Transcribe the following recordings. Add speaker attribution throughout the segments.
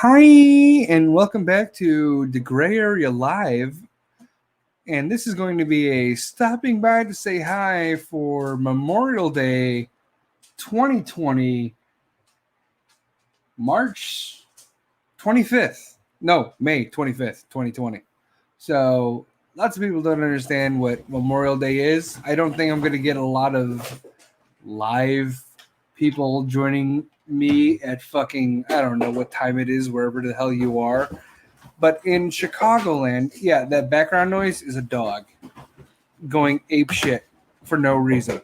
Speaker 1: Hi, and welcome back to the Gray Area Live. And this is going to be a stopping by to say hi for Memorial Day 2020, March 25th. No, May 25th, 2020. So lots of people don't understand what Memorial Day is. I don't think I'm going to get a lot of live people joining me at fucking, I don't know what time it is, wherever the hell you are. But in Chicagoland, yeah, that background noise is a dog going ape shit for no reason.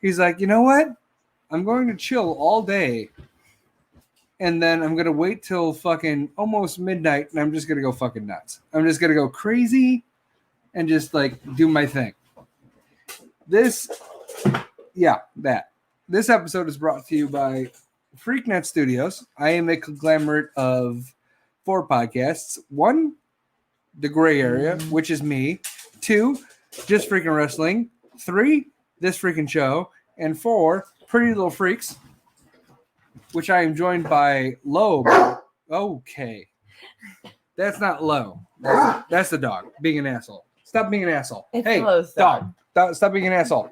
Speaker 1: He's like, you know what? I'm going to chill all day. And then I'm going to wait till fucking almost midnight and I'm just going to go fucking nuts. I'm just going to go crazy and just like do my thing. This episode is brought to you by FreakNet Studios. I am a conglomerate of 4 podcasts. 1, The Gray Area, which is me. 2, Just Freaking Wrestling. 3, This Freaking Show. And 4, Pretty Little Freaks, which I am joined by Loeb. Okay. That's not Low. That's the dog being an asshole. Stop being an asshole.
Speaker 2: It's
Speaker 1: hey,
Speaker 2: Lowe's
Speaker 1: dog. Stop being an asshole.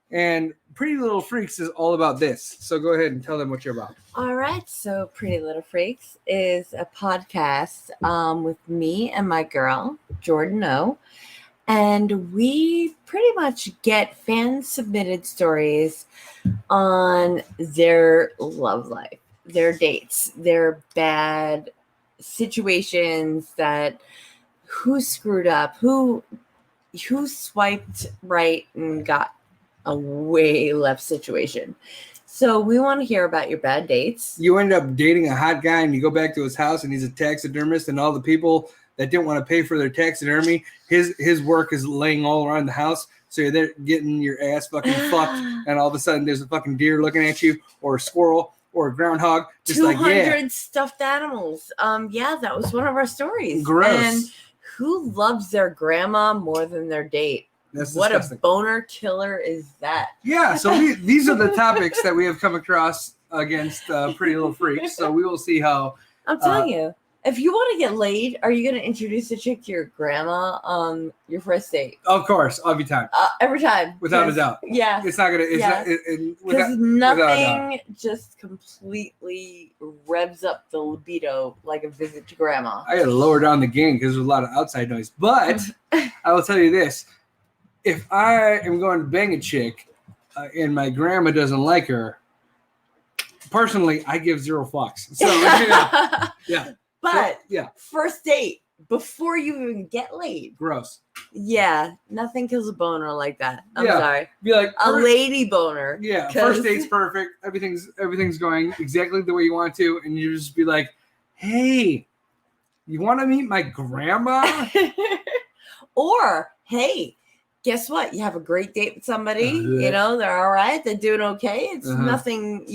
Speaker 1: And Pretty Little Freaks is all about this. So go ahead and tell them what you're about.
Speaker 2: All right. So Pretty Little Freaks is a podcast with me and my girl, Jordan O. And we pretty much get fan-submitted stories on their love life, their dates, their bad situations, that who screwed up, who swiped right and got a way left situation. So we want to hear about your bad dates.
Speaker 1: You end up dating a hot guy and you go back to his house and he's a taxidermist, and all the people that didn't want to pay for their taxidermy, his work is laying all around the house. So you're there getting your ass fucking fucked, and all of a sudden there's a fucking deer looking at you, or a squirrel, or a groundhog. Just
Speaker 2: 200 stuffed animals. Yeah, that was one of our stories.
Speaker 1: Gross.
Speaker 2: And who loves their grandma more than their date?
Speaker 1: That's
Speaker 2: what
Speaker 1: disgusting.
Speaker 2: A boner killer is that?
Speaker 1: Yeah, so these are the topics that we have come across against Pretty Little Freaks. So we will see how.
Speaker 2: I'm telling you, if you want to get laid, are you going to introduce a chick to your grandma on your first date?
Speaker 1: Of course, every time.
Speaker 2: Every time.
Speaker 1: Without a doubt.
Speaker 2: Yeah.
Speaker 1: It's not going to.
Speaker 2: Because nothing just completely revs up the libido like a visit to grandma.
Speaker 1: I got to lower down the gain because there's a lot of outside noise. But I will tell you this. If I am going to bang a chick and my grandma doesn't like her, personally, I give 0 fucks. So, yeah.
Speaker 2: But
Speaker 1: yeah,
Speaker 2: first date, before you even get laid.
Speaker 1: Gross.
Speaker 2: Yeah, nothing kills a boner like that. I'm sorry.
Speaker 1: Be like
Speaker 2: a lady boner.
Speaker 1: Yeah, first date's perfect. Everything's going exactly the way you want to, and you just be like, hey, you want to meet my grandma?
Speaker 2: Or, hey, guess what? You have a great date with somebody. You know, they're all right. They're doing okay. It's nothing,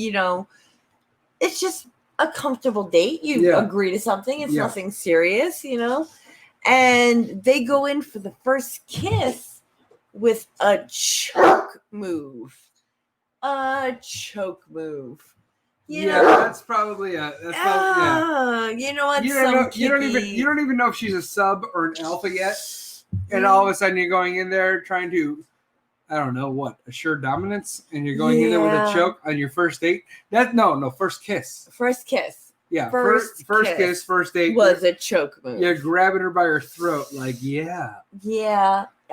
Speaker 2: it's just a comfortable date. You agree to something. It's nothing serious, and they go in for the first kiss with a choke move. You know?
Speaker 1: That's probably you
Speaker 2: know what?
Speaker 1: You don't even know if she's a sub or an alpha yet, and all of a sudden you're going in there trying to, I don't know what, assure dominance, and you're going in there with a choke on your first date. First kiss.
Speaker 2: First kiss.
Speaker 1: Yeah, first kiss, first date
Speaker 2: was a choke move.
Speaker 1: You're grabbing her by her throat, like Yeah.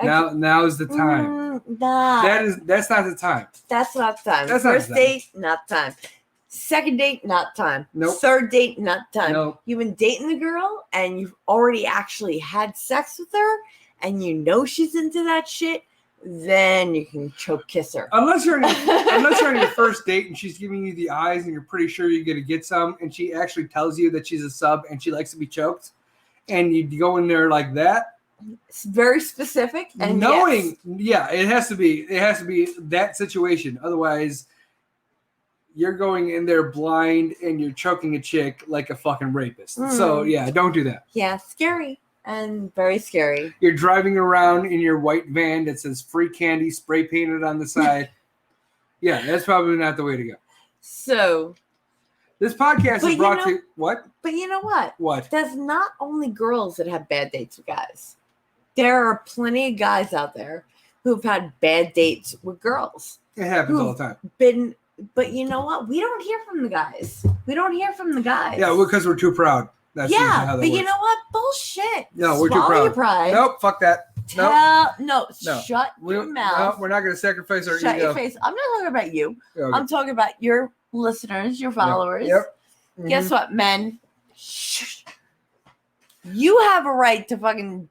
Speaker 1: Now is the time. That's not the time.
Speaker 2: That's not the time. First date, not time. Second date, not time.
Speaker 1: Nope.
Speaker 2: Third date, not time.
Speaker 1: Nope.
Speaker 2: You've been dating the girl and you've already actually had sex with her, and you know she's into that shit. Then you can choke kiss her.
Speaker 1: Unless you're on your first date and she's giving you the eyes and you're pretty sure you're gonna get some, and she actually tells you that she's a sub and she likes to be choked, and you go in there like that.
Speaker 2: It's very specific, and
Speaker 1: it has to be that situation. Otherwise, you're going in there blind and you're choking a chick like a fucking rapist. So don't do that.
Speaker 2: Yeah, scary. And very scary.
Speaker 1: You're driving around in your white van that says free candy spray painted on the side. Yeah, that's probably not the way to go.
Speaker 2: So,
Speaker 1: This podcast
Speaker 2: But
Speaker 1: is brought
Speaker 2: you
Speaker 1: to
Speaker 2: know-
Speaker 1: you. What?
Speaker 2: But you know what?
Speaker 1: What?
Speaker 2: There's not only girls that have bad dates with guys. There are plenty of guys out there who've had bad dates with girls.
Speaker 1: It happens all the time.
Speaker 2: But you know what? We don't hear from the guys.
Speaker 1: Yeah, because we're too proud. That's usually how that
Speaker 2: but you
Speaker 1: works.
Speaker 2: know what? Bullshit.
Speaker 1: No, we're too
Speaker 2: Swallow
Speaker 1: proud.
Speaker 2: your pride.
Speaker 1: Nope, fuck that.
Speaker 2: No, shut your mouth.
Speaker 1: No, we're not going to sacrifice our
Speaker 2: Shut
Speaker 1: ego.
Speaker 2: your face. I'm not talking about you.
Speaker 1: Okay.
Speaker 2: I'm talking about your listeners, your followers.
Speaker 1: Yep.
Speaker 2: Guess what, men? Shh. You have a right to fucking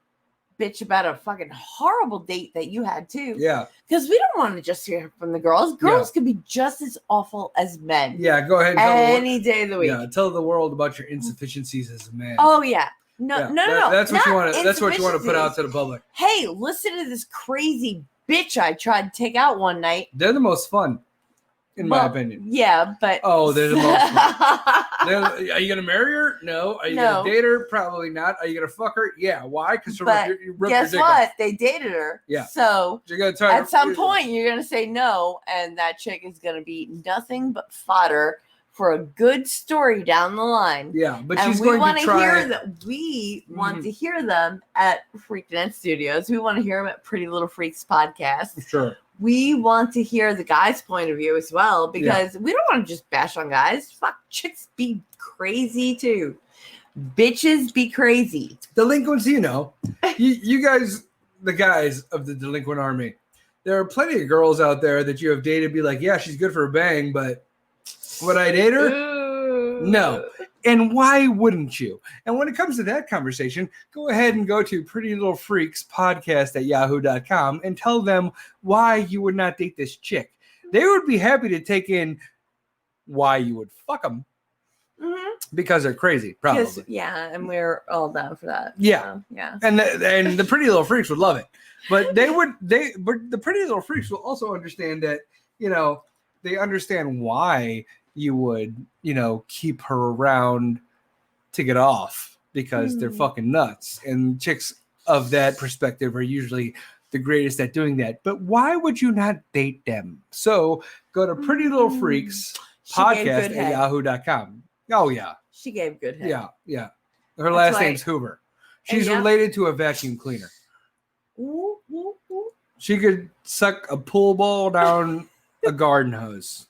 Speaker 2: bitch about a fucking horrible date that you had too.
Speaker 1: Yeah.
Speaker 2: Because we don't want to just hear from the girls. Girls can be just as awful as men.
Speaker 1: Yeah, go ahead.
Speaker 2: Any day of the week.
Speaker 1: Yeah, tell the world about your insufficiencies as a man.
Speaker 2: Oh yeah. No.
Speaker 1: That's what you want to. That's what you want to put
Speaker 2: insufficiencies.
Speaker 1: out to the public.
Speaker 2: Hey, listen to this crazy bitch I tried to take out one night.
Speaker 1: They're the most fun, in my opinion.
Speaker 2: Yeah, but
Speaker 1: Oh, they're the most fun. Are you gonna marry her? No. Are you
Speaker 2: No.
Speaker 1: gonna date her? Probably not. Are you gonna fuck her? Yeah. Why? Because you ripped
Speaker 2: guess
Speaker 1: your dick off.
Speaker 2: what? They dated her.
Speaker 1: Yeah.
Speaker 2: So
Speaker 1: You're gonna try
Speaker 2: at some point you're gonna say no, and that chick is gonna be nothing but fodder for a good story down the line.
Speaker 1: Yeah, but
Speaker 2: And
Speaker 1: she's
Speaker 2: we
Speaker 1: going
Speaker 2: want
Speaker 1: to
Speaker 2: to
Speaker 1: try.
Speaker 2: hear that. We want to hear them at Freaknet Studios. We want to hear them at Pretty Little Freaks Podcast.
Speaker 1: Sure.
Speaker 2: We want to hear the guy's point of view as well, because we don't want to just bash on guys. Fuck, chicks be crazy too. Bitches be crazy.
Speaker 1: Delinquents, you guys, the guys of the delinquent army. There are plenty of girls out there that you have dated. Be like, yeah, she's good for a bang, but would I date her?
Speaker 2: Ooh.
Speaker 1: No. And why wouldn't you? And when it comes to that conversation, go ahead and go to Pretty Little Freaks Podcast at yahoo.com and tell them why you would not date this chick. They would be happy to take in why you would fuck them because they're crazy, probably.
Speaker 2: Yeah, and we're all down for that.
Speaker 1: Yeah.
Speaker 2: So, yeah.
Speaker 1: And the Pretty Little Freaks would love it. But but the Pretty Little Freaks will also understand that, they understand why you would, keep her around to get off because they're fucking nuts. And chicks of that perspective are usually the greatest at doing that. But why would you not date them? So go to Pretty Little Freaks Podcast at yahoo.com. Oh, yeah.
Speaker 2: She gave good head.
Speaker 1: Yeah. Her last name's Hoover. She's related to a vacuum cleaner.
Speaker 2: Ooh, ooh, ooh.
Speaker 1: She could suck a pool ball down a garden hose.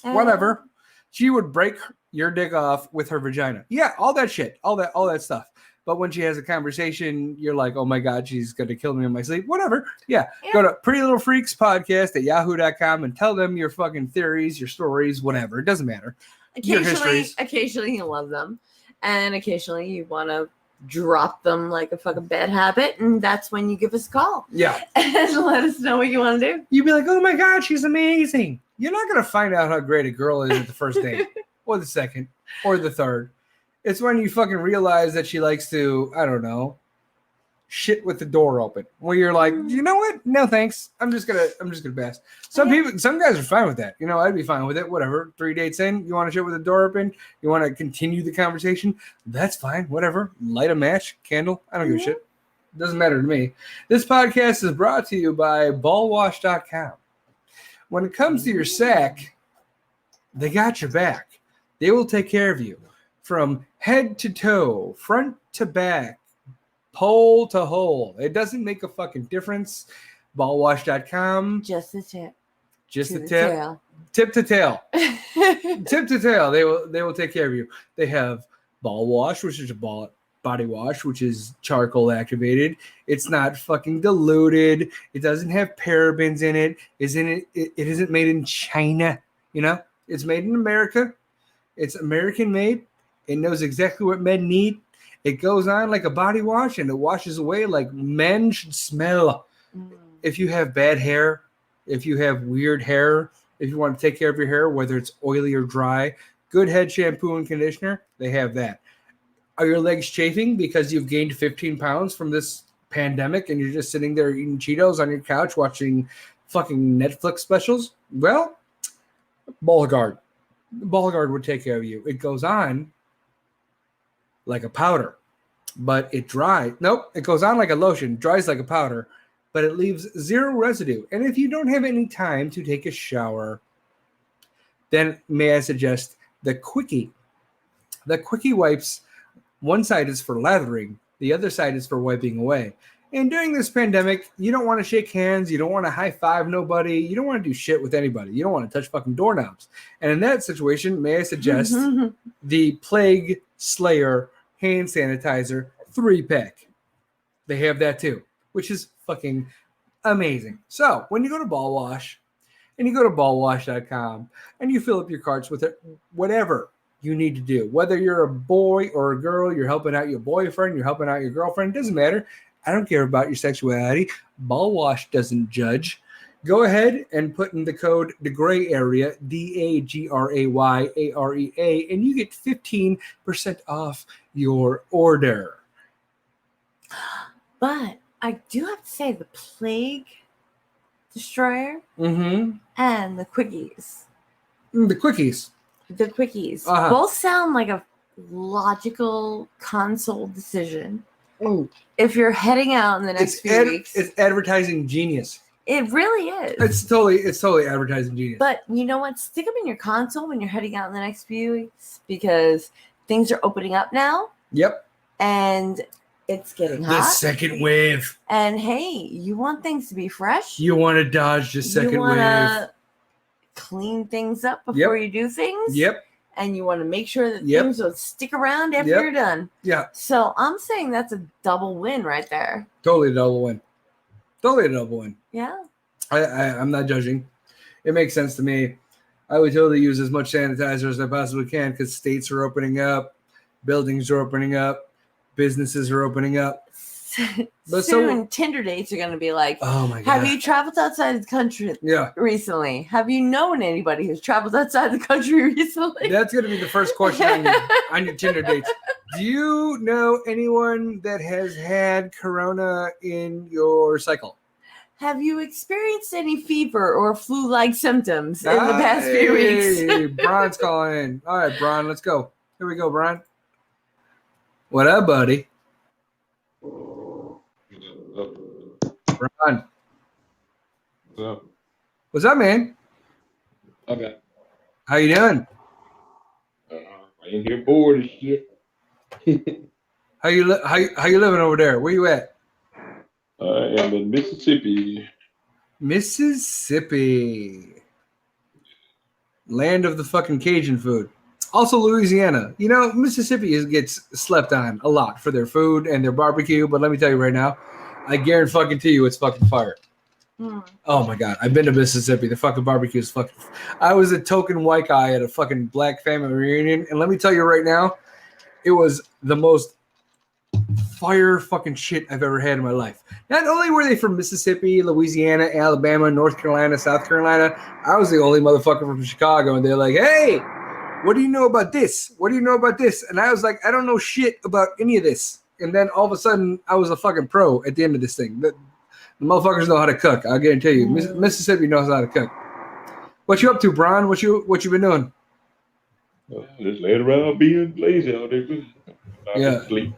Speaker 1: Whatever. She would break your dick off with her vagina. Yeah, all that shit. All that stuff. But when she has a conversation, you're like, oh my God, she's going to kill me in my sleep. Whatever. Yeah. Go to Pretty Little Freaks Podcast at yahoo.com and tell them your fucking theories, your stories, whatever. It doesn't matter.
Speaker 2: Occasionally you love them. And occasionally you want to drop them like a fucking bad habit. And that's when you give us a call.
Speaker 1: Yeah.
Speaker 2: And let us know what you want to do.
Speaker 1: You'd be like, oh my God, she's amazing. You're not going to find out how great a girl is at the first date or the second or the third. It's when you fucking realize that she likes to, I don't know, shit with the door open. Where you're like, you know what? No, thanks. I'm just gonna pass. Some guys are fine with that. I'd be fine with it. Whatever. 3 dates in, you want to shit with the door open? You want to continue the conversation? That's fine. Whatever. Light a match, candle. I don't give a shit. It doesn't matter to me. This podcast is brought to you by ballwash.com. When it comes to your sack, they got your back. They will take care of you from head to toe, front to back, pole to hole. It doesn't make a fucking difference. Ballwash.com.
Speaker 2: Just a tip.
Speaker 1: Just
Speaker 2: to
Speaker 1: a
Speaker 2: the
Speaker 1: tip.
Speaker 2: tail.
Speaker 1: Tip to tail. Tip to tail. They will take care of you. They have ball wash, which is a body wash, which is charcoal activated. It's not fucking diluted. It doesn't have parabens in it. It isn't made in China. It's made in America. It's American made. It knows exactly what men need. It goes on like a body wash and it washes away like men should smell. If you have bad hair, if you have weird hair, if you want to take care of your hair, whether it's oily or dry, good head shampoo and conditioner, they have that. Are your legs chafing because you've gained 15 pounds from this pandemic and you're just sitting there eating Cheetos on your couch watching fucking Netflix specials? Well, Ball Guard. Ball Guard would take care of you. It goes on like a powder, but it dries. Nope, it goes on like a lotion, dries like a powder, but it leaves zero residue. And if you don't have any time to take a shower, then may I suggest the Quickie. The Quickie wipes, one side is for lathering, the other side is for wiping away. And during this pandemic, you don't want to shake hands, you don't want to high five nobody, you don't want to do shit with anybody, you don't want to touch fucking doorknobs. And in that situation, may I suggest the Plague Slayer hand sanitizer 3-pack. They have that too, which is fucking amazing. So when you go to Ball Wash and you go to ballwash.com and you fill up your carts with it, whatever you need to do, whether you're a boy or a girl, you're helping out your boyfriend, you're helping out your girlfriend, it doesn't matter. I don't care about your sexuality. Ball Wash doesn't judge. Go ahead and put in the code the gray area, DAGRAYAREA, and you get 15% off your order.
Speaker 2: But I do have to say the Plague Destroyer
Speaker 1: Mm-hmm.
Speaker 2: and the Quickies.
Speaker 1: The Quickies.
Speaker 2: The Quickies both sound like a logical console decision.
Speaker 1: Oh,
Speaker 2: if you're heading out in the next few weeks.
Speaker 1: It's advertising genius.
Speaker 2: It really is.
Speaker 1: It's totally advertising genius.
Speaker 2: But you know what? Stick them in your console when you're heading out in the next few weeks because things are opening up now.
Speaker 1: Yep.
Speaker 2: And it's getting hot.
Speaker 1: The second wave.
Speaker 2: And hey, you want things to be fresh.
Speaker 1: You want to dodge the second wave.
Speaker 2: Clean things up before you do things.
Speaker 1: Yep.
Speaker 2: And you want to make sure that things will stick around after you're done.
Speaker 1: Yeah.
Speaker 2: So I'm saying that's a double win right there.
Speaker 1: Totally a double win.
Speaker 2: Yeah.
Speaker 1: I'm not judging. It makes sense to me. I would totally use as much sanitizer as I possibly can because states are opening up, buildings are opening up, businesses are opening up.
Speaker 2: But soon Tinder dates are going to be like,
Speaker 1: oh my God.
Speaker 2: Have you traveled outside the country recently? Have you known anybody who's traveled outside the country recently?
Speaker 1: That's going to be the first question on your Tinder dates. Do you know anyone that has had corona in your cycle?
Speaker 2: Have you experienced any fever or flu-like symptoms in the past few weeks?
Speaker 1: Brian's calling in. All right, Brian, let's go. Here we go, Brian. What up, buddy? Brian.
Speaker 3: What's up?
Speaker 1: What's up, man?
Speaker 3: Okay.
Speaker 1: How you doing?
Speaker 3: I ain't here bored as shit.
Speaker 1: How you living over there? Where you at?
Speaker 3: I am in Mississippi.
Speaker 1: Mississippi. Land of the fucking Cajun food. Also Louisiana. You know, Mississippi gets slept on a lot for their food and their barbecue, but let me tell you right now, I guarantee you it's fucking fire. Oh my God. I've been to Mississippi. The fucking barbecue is fucking. I was a token white guy at a fucking black family reunion, and let me tell you right now, it was the most fire fucking shit I've ever had in my life. Not only were they from Mississippi, Louisiana, Alabama, North Carolina, South Carolina, I was the only motherfucker from Chicago, and they're like, hey, what do you know about this? What do you know about this? And I was like, I don't know shit about any of this. And then all of a sudden, I was a fucking pro at the end of this thing. The motherfuckers know how to cook. I'll guarantee you. Mississippi knows how to cook. What you up to, Brian? What you been doing?
Speaker 3: Just laying around being lazy all day. Sleep.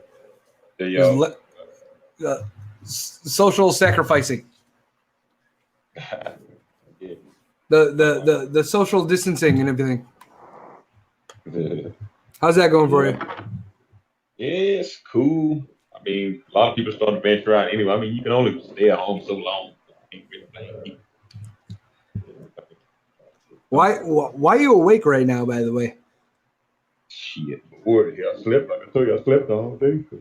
Speaker 1: Social sacrificing.
Speaker 3: Yeah.
Speaker 1: The social distancing and everything. How's that going for you?
Speaker 3: Yeah, it's cool. I mean, a lot of people start to venture out anyway. I mean, you can only stay at home so long.
Speaker 1: Why are you awake right now, by the way?
Speaker 3: Shit, bored here. I slept. Like I told you, I slept all day. So,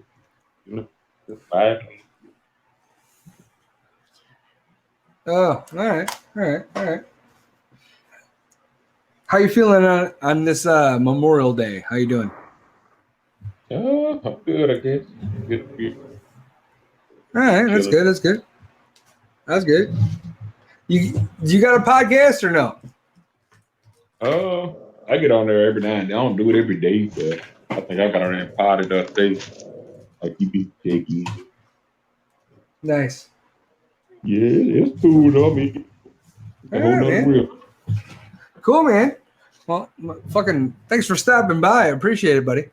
Speaker 3: you know, it's fine.
Speaker 1: Oh, all right. How you feeling on this Memorial Day? How you doing?
Speaker 3: Oh, I'm good, I guess. Good.
Speaker 1: All right, that's good. You got a podcast or no?
Speaker 3: I get on there every now and then. I don't do it every day, but I think I got on there and potted up day. Like you be taking.
Speaker 1: Nice.
Speaker 3: Yeah, it's cool though. I mean,
Speaker 1: All right, man. Cool, man. Well, fucking thanks for stopping by. I appreciate it, buddy.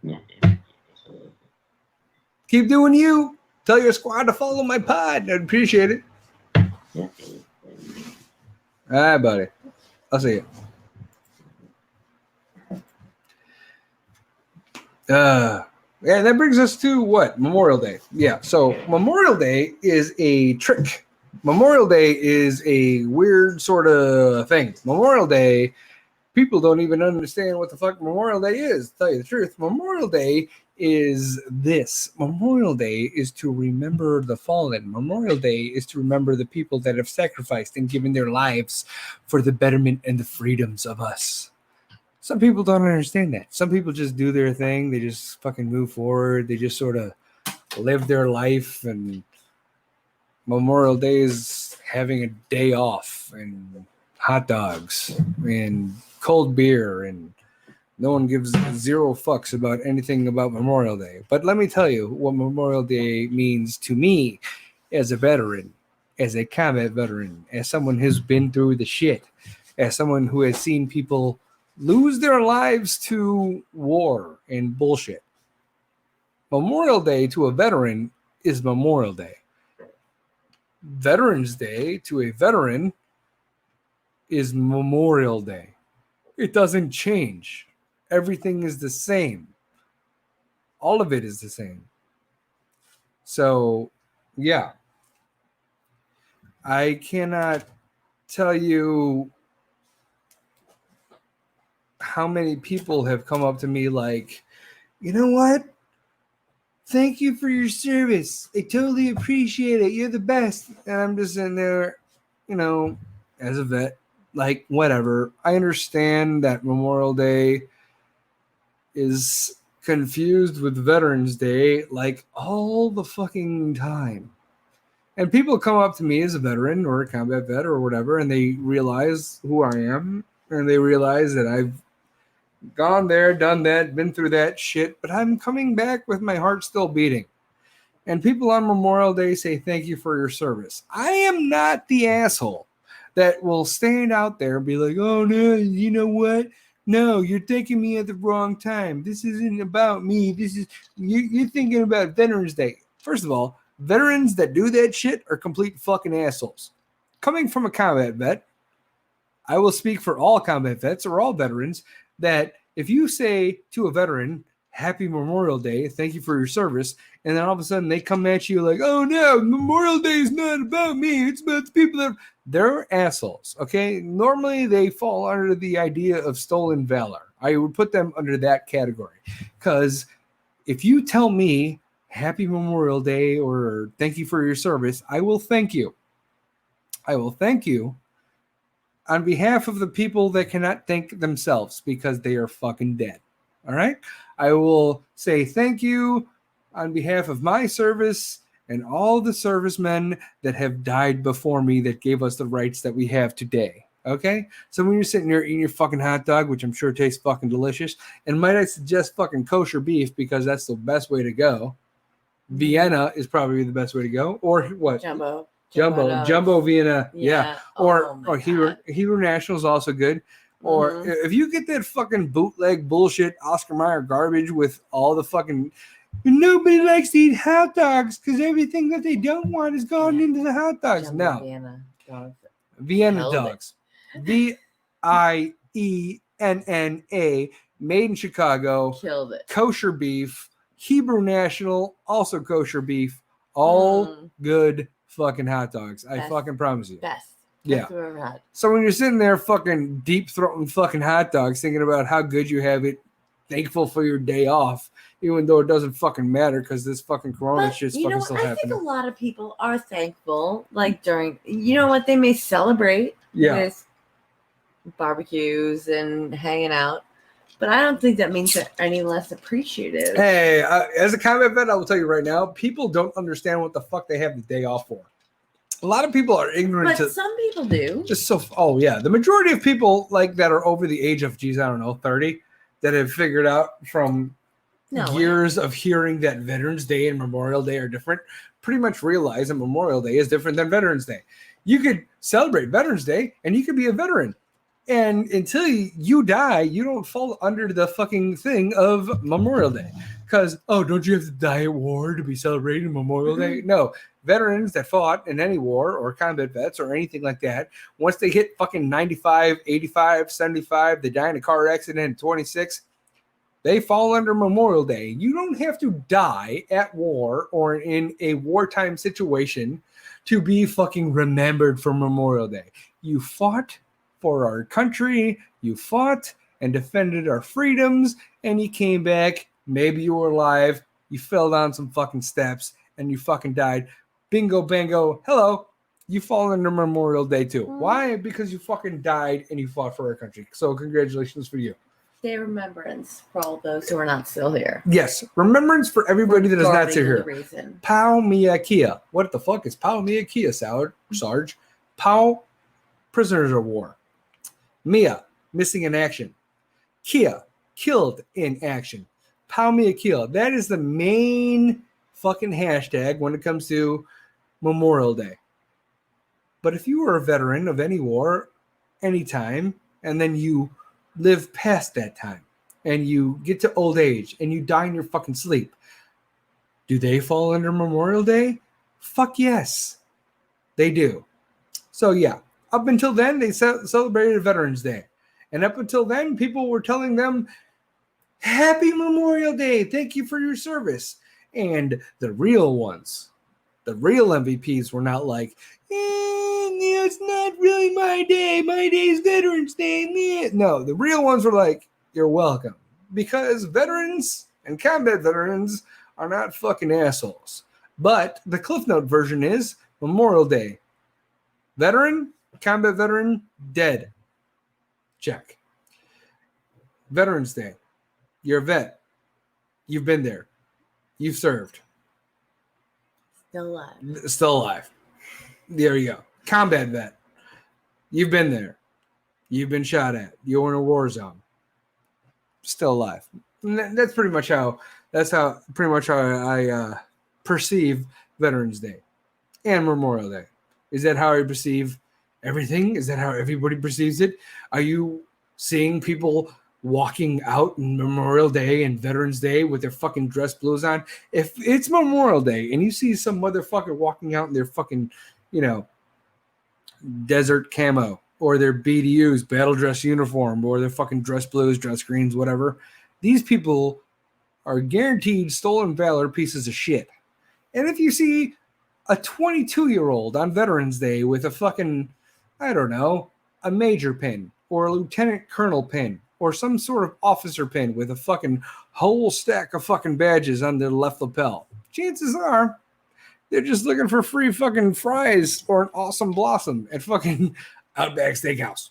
Speaker 3: Okay.
Speaker 1: Keep doing you. Tell your squad to follow my pod. I'd appreciate it.
Speaker 3: Okay.
Speaker 1: All right, buddy. I'll see you. Yeah, that brings us to what? Memorial Day. Yeah, so Memorial Day is a trick. Memorial Day is a weird sort of thing. Memorial Day, people don't even understand what the fuck Memorial Day is, to tell you the truth. Memorial Day is this. Memorial Day is to remember the fallen. Memorial Day is to remember the people that have sacrificed and given their lives for the betterment and the freedoms of us. Some people don't understand that. Some people just do their thing. They just fucking move forward. They just sort of live their life. And Memorial Day is having a day off and hot dogs and cold beer. And no one gives zero fucks about anything about Memorial Day. But let me tell you what Memorial Day means to me as a veteran, as a combat veteran, as someone who's been through the shit, as someone who has seen people lose their lives to war and bullshit. Memorial Day to a veteran is Memorial Day. Veterans Day to a veteran is Memorial Day. It doesn't change. Everything is the same. All of it is the same. So, yeah. I cannot tell you how many people have come up to me like, you know what? Thank you for your service. I totally appreciate it. You're the best. And I'm just in there, as a vet, like, whatever. I understand that Memorial Day is confused with Veterans Day like all the fucking time. And people come up to me as a veteran or a combat vet or whatever, and they realize who I am, and they realize that I've gone there, done that, been through that shit, but I'm coming back with my heart still beating. And people on Memorial Day say thank you for your service. I am not the asshole that will stand out there and be like, oh no, you know what? No, you're thinking me at the wrong time. This isn't about me. This is you're thinking about Veterans Day. First of all, veterans that do that shit are complete fucking assholes. Coming from a combat vet, I will speak for all combat vets or all veterans that if you say to a veteran, Happy Memorial Day, thank you for your service, and then all of a sudden they come at you like, oh no, Memorial Day is not about me, it's about the people that they're assholes, okay? Normally they fall under the idea of stolen valor. I would put them under that category because if you tell me Happy Memorial Day or thank you for your service, I will thank you. I will thank you on behalf of the people that cannot thank themselves because they are fucking dead. All right? I will say thank you on behalf of my service and all the servicemen that have died before me that gave us the rights that we have today. Okay? So when you're sitting there eating your fucking hot dog, which I'm sure tastes fucking delicious, and might I suggest fucking kosher beef because that's the best way to go. Vienna is probably the best way to go. Or what? Jumbo Vienna, yeah. Or Hebrew National is also good. Or if you get that fucking bootleg bullshit Oscar Mayer garbage with all the fucking nobody likes to eat hot dogs because everything that they don't want is gone into the hot dogs.
Speaker 2: Jumbo
Speaker 1: No,
Speaker 2: Vienna
Speaker 1: Vienna
Speaker 2: dogs.
Speaker 1: dogs, VIENNA, made in Chicago.
Speaker 2: Killed it.
Speaker 1: Kosher beef. Hebrew National, also kosher beef. All good fucking hot dogs. I fucking promise you.
Speaker 2: Best.
Speaker 1: Yeah.
Speaker 2: Best we've ever had.
Speaker 1: So when you're sitting there fucking deep throating fucking hot dogs, thinking about how good you have it, thankful for your day off, even though it doesn't fucking matter because this fucking corona shit's fucking still happening.
Speaker 2: I think a lot of people are thankful, like during, they may celebrate with barbecues and hanging out. But I don't think that means they're any less appreciative.
Speaker 1: Hey, as a combat vet, I will tell you right now, people don't understand what the fuck they have the day off for. A lot of people are ignorant.
Speaker 2: But some people do.
Speaker 1: The majority of people like that are over the age of, 30, that have figured out from years of hearing that Veterans Day and Memorial Day are different, pretty much realize that Memorial Day is different than Veterans Day. You could celebrate Veterans Day and you could be a veteran. And until you die, you don't fall under the fucking thing of Memorial Day. Because, don't you have to die at war to be celebrating Memorial Day? No. Veterans that fought in any war or combat vets or anything like that, once they hit fucking 95, 85, 75, they die in a car accident at 26, They fall under Memorial Day. You don't have to die at war or in a wartime situation to be fucking remembered for Memorial Day. You fought for our country. You fought and defended our freedoms, and you came back. Maybe you were alive. You fell down some fucking steps, and you fucking died. Bingo, bango. Hello. You fall under Memorial Day too. Why? Because you fucking died and you fought for our country. So congratulations for you.
Speaker 2: Day of remembrance for all those who are not still here.
Speaker 1: Yes, remembrance for everybody that is not still here.
Speaker 2: Reason.
Speaker 1: Pau Mia Kia. What the fuck is Pau Mia Kia, Sarge? Pau, prisoners of war. Mia, missing in action. Kia, killed in action. Pau Mia Kia. That is the main fucking hashtag when it comes to Memorial Day. But if you were a veteran of any war, anytime, and then you live past that time, and you get to old age, and you die in your fucking sleep, do they fall under Memorial Day? Fuck yes, they do. So yeah, up until then, they celebrated Veterans Day. And up until then, people were telling them, Happy Memorial Day, thank you for your service. And the real ones, the real MVPs were not like, it's not really my day. My day is Veterans Day. No, the real ones were like, you're welcome. Because veterans and combat veterans are not fucking assholes. But the Cliff Note version is Memorial Day. Veteran, combat veteran, dead. Check. Veterans Day. You're a vet. You've been there. You've served.
Speaker 2: Still alive.
Speaker 1: Still alive. There you go. Combat vet. You've been there. You've been shot at. You're in a war zone. Still alive. And that's pretty much how. That's how pretty much how I perceive Veterans Day and Memorial Day. Is that how I perceive everything? Is that how everybody perceives it? Are you seeing people walking out on Memorial Day and Veterans Day with their fucking dress blues on? If it's Memorial Day and you see some motherfucker walking out in their fucking, desert camo or their BDUs, battle dress uniform, or their fucking dress blues, dress greens, whatever, these people are guaranteed stolen valor pieces of shit. And if you see a 22-year-old on Veterans Day with a fucking, I don't know, a major pin or a lieutenant colonel pin or some sort of officer pin with a fucking whole stack of fucking badges on their left lapel, chances are they're just looking for free fucking fries or an awesome blossom at fucking Outback Steakhouse.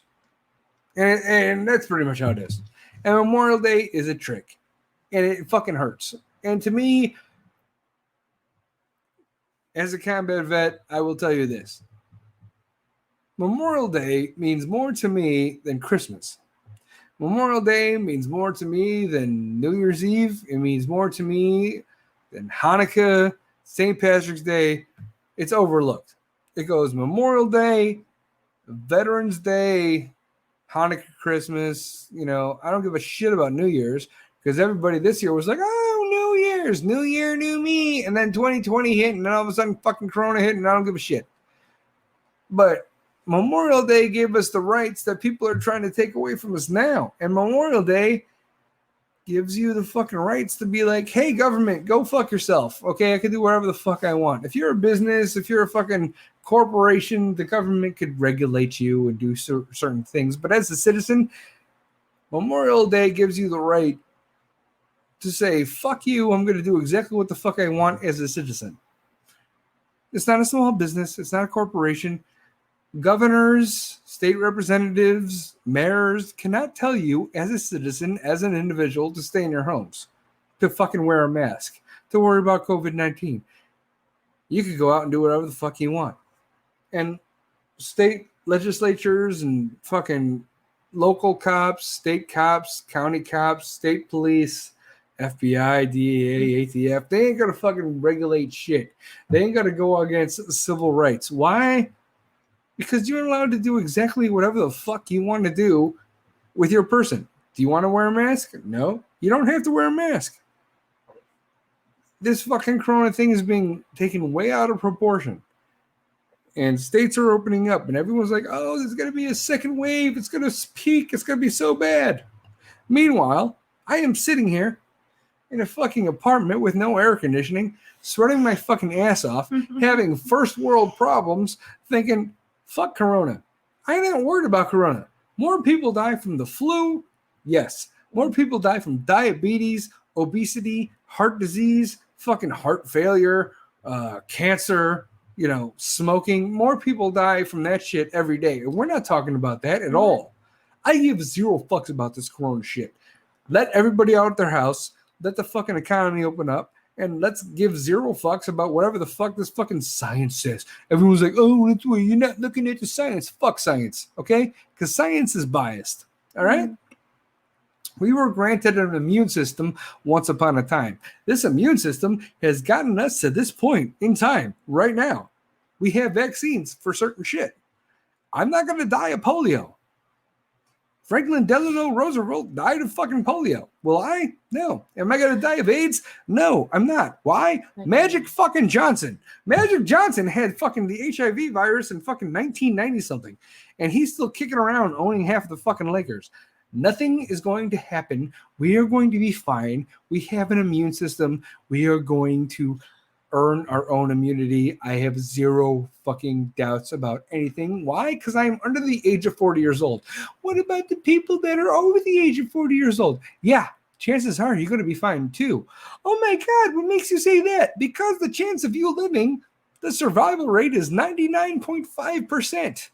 Speaker 1: And that's pretty much how it is. And Memorial Day is a trick. And it fucking hurts. And to me, as a combat vet, I will tell you this. Memorial Day means more to me than Christmas. Memorial Day means more to me than New Year's Eve. It means more to me than Hanukkah, St. Patrick's Day. It's overlooked. It goes Memorial Day, Veterans Day, Hanukkah, Christmas. I don't give a shit about New Year's because everybody this year was like, oh, New Year's, New Year, new me. And then 2020 hit, and then all of a sudden fucking Corona hit, and I don't give a shit. But Memorial Day gave us the rights that people are trying to take away from us now. And Memorial Day gives you the fucking rights to be like, hey, government, go fuck yourself. Okay, I can do whatever the fuck I want. If you're a business, if you're a fucking corporation, the government could regulate you and do certain things. But as a citizen, Memorial Day gives you the right to say, fuck you, I'm going to do exactly what the fuck I want as a citizen. It's not a small business. It's not a corporation. Governors, state representatives, mayors cannot tell you as a citizen, as an individual, to stay in your homes, to fucking wear a mask, to worry about COVID-19. You could go out and do whatever the fuck you want. And state legislatures and fucking local cops, state cops, county cops, state police, FBI, DEA, ATF, they ain't gonna fucking regulate shit. They ain't gonna go against civil rights. Why? Because you're allowed to do exactly whatever the fuck you want to do with your person. Do you want to wear a mask? No. You don't have to wear a mask. This fucking Corona thing is being taken way out of proportion. And states are opening up. And everyone's like, oh, there's going to be a second wave. It's going to peak. It's going to be so bad. Meanwhile, I am sitting here in a fucking apartment with no air conditioning, sweating my fucking ass off, having first world problems, thinking, fuck Corona. I ain't even worried about Corona. More people die from the flu. Yes. More people die from diabetes, obesity, heart disease, fucking heart failure, cancer, smoking. More people die from that shit every day. And we're not talking about that at all. I give zero fucks about this Corona shit. Let everybody out of their house. Let the fucking economy open up. And let's give zero fucks about whatever the fuck this fucking science says. Everyone's like, oh, you're not looking at the science. Fuck science, okay? Because science is biased, all right? We were granted an immune system once upon a time. This immune system has gotten us to this point in time right now. We have vaccines for certain shit. I'm not going to die of polio. Franklin Delano Roosevelt died of fucking polio. Will I? No. Am I going to die of AIDS? No, I'm not. Why? Magic fucking Johnson. Magic Johnson had fucking the HIV virus in fucking 1990 something. And he's still kicking around owning half of the fucking Lakers. Nothing is going to happen. We are going to be fine. We have an immune system. We are going to earn our own immunity. I have zero fucking doubts about anything. Why? Because I'm under the age of 40 years old. What about the people that are over the age of 40 years old? Yeah, chances are you're going to be fine too. Oh my God, what makes you say that? Because the chance of you living, the survival rate is 99.5%.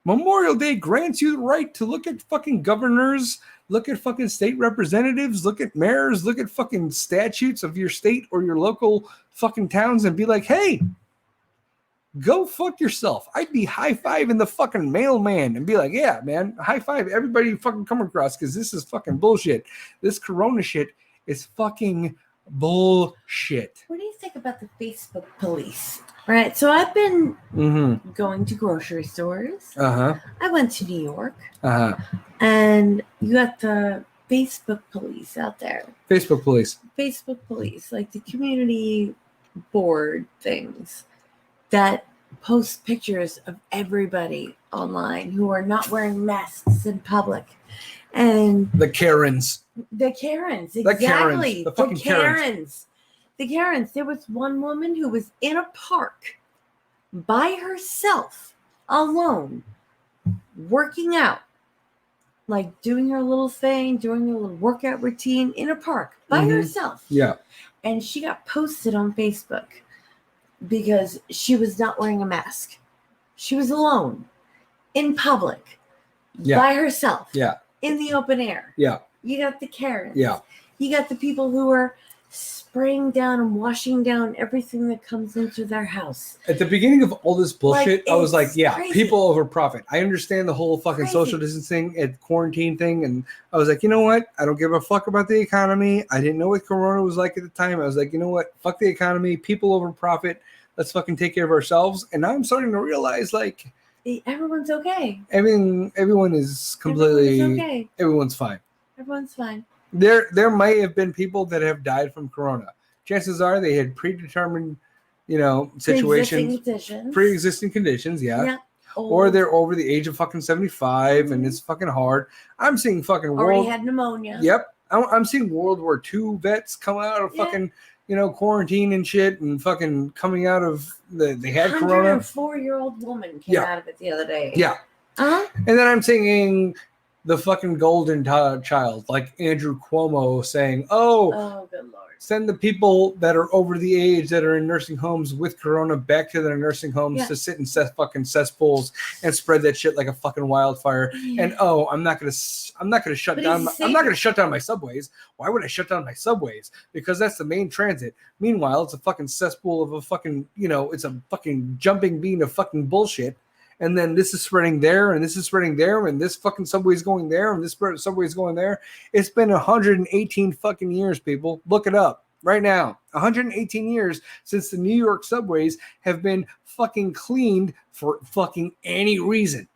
Speaker 1: Memorial Day grants you the right to look at fucking governors, look at fucking state representatives, look at mayors, look at fucking statutes of your state or your local fucking towns and be like, hey, go fuck yourself. I'd be high-fiving the fucking mailman and be like, yeah, man, high-five everybody you fucking come across because this is fucking bullshit. This Corona shit is fucking bullshit.
Speaker 2: What do you think about the Facebook police? Right, so I've been going to grocery stores. I went to New York. And you got the Facebook police out there.
Speaker 1: Facebook police,
Speaker 2: like the community board things that post pictures of everybody online who are not wearing masks in public. And
Speaker 1: the Karens.
Speaker 2: Exactly.
Speaker 1: The fucking Karens.
Speaker 2: The Karens. There was one woman who was in a park by herself, alone, working out, like doing her little thing, doing her little workout routine in a park by herself.
Speaker 1: Yeah.
Speaker 2: And she got posted on Facebook because she was not wearing a mask. She was alone in public by herself.
Speaker 1: Yeah.
Speaker 2: In the open air.
Speaker 1: Yeah.
Speaker 2: You got the Karens.
Speaker 1: Yeah.
Speaker 2: You got the people who are spraying down and washing down everything that comes into their house.
Speaker 1: At the beginning of all this bullshit, I was like, yeah,
Speaker 2: crazy.
Speaker 1: People over profit. I understand the whole fucking social distancing and quarantine thing. And I was like, you know what? I don't give a fuck about the economy. I didn't know what Corona was like at the time. I was like, you know what? Fuck the economy. People over profit. Let's fucking take care of ourselves. And now I'm starting to realize, like,
Speaker 2: everyone's okay.
Speaker 1: Everyone is completely
Speaker 2: okay.
Speaker 1: Everyone's fine.
Speaker 2: Everyone's fine.
Speaker 1: There might have been people that have died from Corona. Chances are they had predetermined, situations, pre-existing conditions, yeah. Or they're over the age of fucking 75 and it's fucking hard. I'm seeing fucking
Speaker 2: already had pneumonia.
Speaker 1: Yep. I'm seeing World War II vets come out of fucking, quarantine and shit and fucking coming out of they had Corona.
Speaker 2: A 4-year-old woman came out of it the other day.
Speaker 1: Yeah. And then I'm seeing the fucking golden child, like Andrew Cuomo saying, oh, good Lord. Send the people that are over the age that are in nursing homes with Corona back to their nursing homes to sit in fucking cesspools and spread that shit like a fucking wildfire. Yeah. And I'm not gonna shut down. I'm not gonna shut down my subways. Why would I shut down my subways? Because that's the main transit. Meanwhile, it's a fucking cesspool of a fucking, it's a fucking jumping bean of fucking bullshit. And then this is spreading there, and this is spreading there, and this fucking subway is going there, and this subway is going there. It's been 118 fucking years, people. Look it up right now. 118 years since the New York subways have been fucking cleaned for fucking any reason.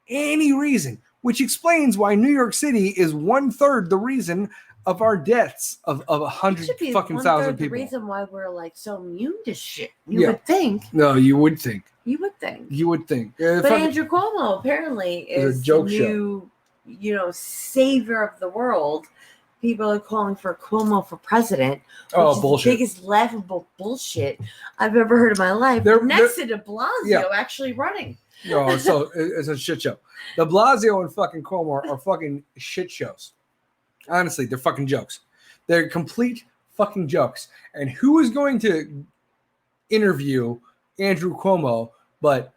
Speaker 1: Any reason. Which explains why New York City is 1/3 the reason of our deaths of 100 fucking thousand people.
Speaker 2: The reason why we're like so immune to shit. You would think.
Speaker 1: No, you would think.
Speaker 2: You would think.
Speaker 1: You would think.
Speaker 2: But Andrew Cuomo apparently is
Speaker 1: a joke
Speaker 2: the new, savior of the world people are calling for Cuomo for president.
Speaker 1: Oh,
Speaker 2: Which is
Speaker 1: bullshit.
Speaker 2: the biggest laughable bullshit I've ever heard in my life. Next to De Blasio actually running.
Speaker 1: No, so it's a shit show. De Blasio and fucking Cuomo are fucking shit shows. Honestly, they're fucking jokes. They're complete fucking jokes. And who is going to interview Andrew Cuomo but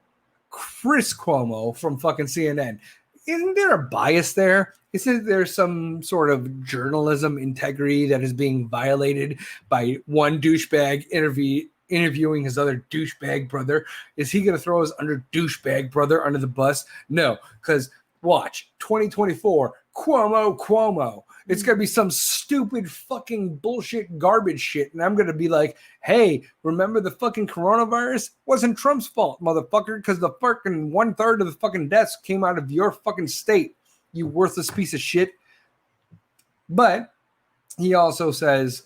Speaker 1: Chris Cuomo from fucking CNN? Isn't there a bias there? Isn't there some sort of journalism integrity that is being violated by one douchebag interviewing his other douchebag brother? Is he going to throw his under douchebag brother under the bus? No, because watch, 2024, Cuomo. It's going to be some stupid fucking bullshit garbage shit. And I'm going to be like, hey, remember the fucking coronavirus? Wasn't Trump's fault, motherfucker, because the fucking 1/3 of the fucking deaths came out of your fucking state, you worthless piece of shit. But he also says,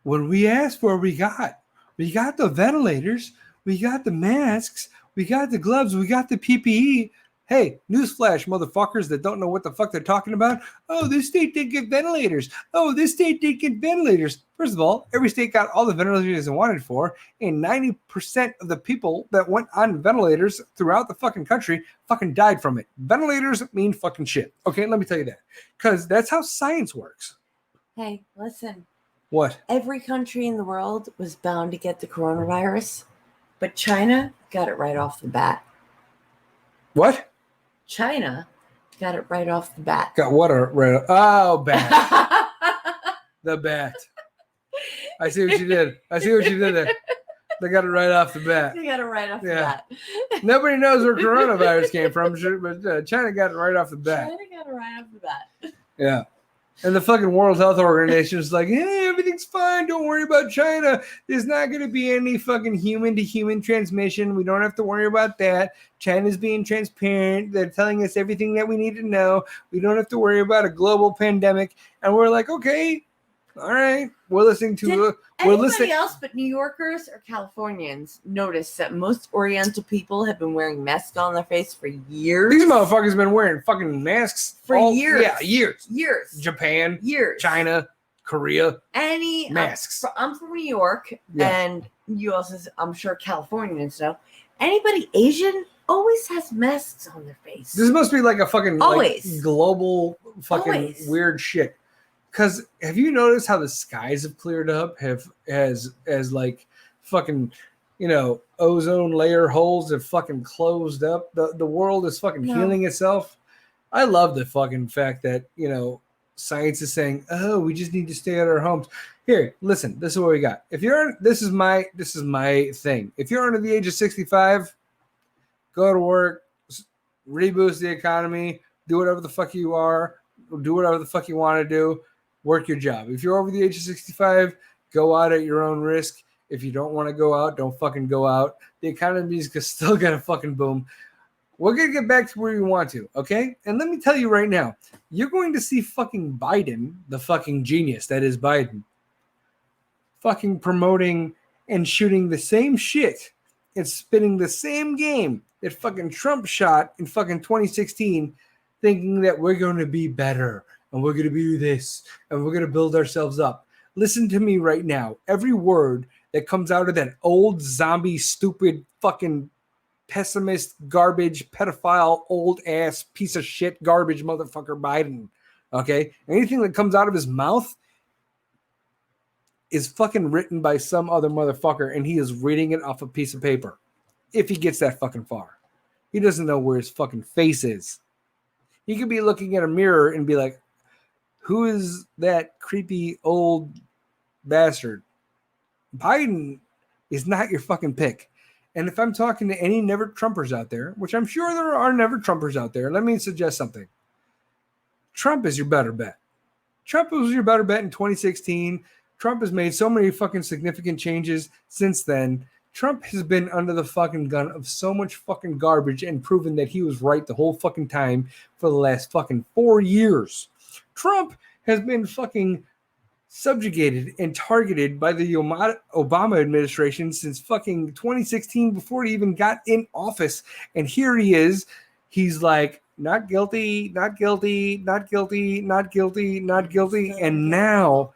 Speaker 1: when we asked for, we got the ventilators, we got the masks, we got the gloves, we got the PPE. Hey, newsflash, motherfuckers that don't know what the fuck they're talking about. Oh, this state did get ventilators. Oh, this state did get ventilators. First of all, every state got all the ventilators they wanted for, and 90% of the people that went on ventilators throughout the fucking country fucking died from it. Ventilators mean fucking shit. Okay, let me tell you that. Because that's how science works.
Speaker 2: Hey, listen.
Speaker 1: What?
Speaker 2: Every country in the world was bound to get the coronavirus, but China got it right off the bat.
Speaker 1: What?
Speaker 2: China got it right off the bat.
Speaker 1: Got what? Right? Oh, bat. The bat. I see what you did. There. They got it right off the bat.
Speaker 2: They got it right off the bat.
Speaker 1: Nobody knows where coronavirus came from, but China got it right off the bat.
Speaker 2: China got it right off the bat.
Speaker 1: Yeah. And the fucking World Health Organization is like, hey, everything's fine. Don't worry about China. There's not going to be any fucking human-to-human transmission. We don't have to worry about that. China's being transparent. They're telling us everything that we need to know. We don't have to worry about a global pandemic. And we're like, okay, all right. We're listening to...
Speaker 2: Anybody else but New Yorkers or Californians notice that most Oriental people have been wearing masks on their face for years?
Speaker 1: These motherfuckers have been wearing fucking masks
Speaker 2: for years.
Speaker 1: Yeah, years. Japan,
Speaker 2: years,
Speaker 1: China, Korea. Masks.
Speaker 2: I'm from New York, and you also, I'm sure, Californians know. Anybody Asian always has masks on their face.
Speaker 1: This must be like a fucking
Speaker 2: always
Speaker 1: like, global fucking weird shit. Because have you noticed how the skies have cleared up? As like fucking, ozone layer holes have fucking closed up. The world is fucking healing itself. I love the fucking fact that, science is saying, oh, we just need to stay at our homes. Here, listen, this is what we got. This is my thing. If you're under the age of 65, go to work, reboost the economy, do whatever the fuck you are, do whatever the fuck you want to do. Work your job. If you're over the age of 65, go out at your own risk. If you don't want to go out, don't fucking go out. The economy is still going to fucking boom. We're going to get back to where we want to, okay? And let me tell you right now, you're going to see fucking Biden, the fucking genius that is Biden, fucking promoting and shooting the same shit and spinning the same game that fucking Trump shot in fucking 2016, thinking that we're going to be better. And we're going to do this, and we're going to build ourselves up. Listen to me right now. Every word that comes out of that old zombie, stupid, fucking pessimist, garbage, pedophile, old-ass, piece of shit, garbage motherfucker Biden, okay? Anything that comes out of his mouth is fucking written by some other motherfucker, and he is reading it off a piece of paper. If he gets that fucking far. He doesn't know where his fucking face is. He could be looking at a mirror and be like, who is that creepy old bastard? Biden is not your fucking pick. And if I'm talking to any never Trumpers out there, which I'm sure there are never Trumpers out there, let me suggest something. Trump is your better bet. Trump was your better bet in 2016. Trump has made so many fucking significant changes since then. Trump has been under the fucking gun of so much fucking garbage and proven that he was right the whole fucking time for the last fucking 4 years. Trump has been fucking subjugated and targeted by the Obama administration since fucking 2016 before he even got in office. And here he is. He's like, not guilty, not guilty, not guilty, not guilty, not guilty. And now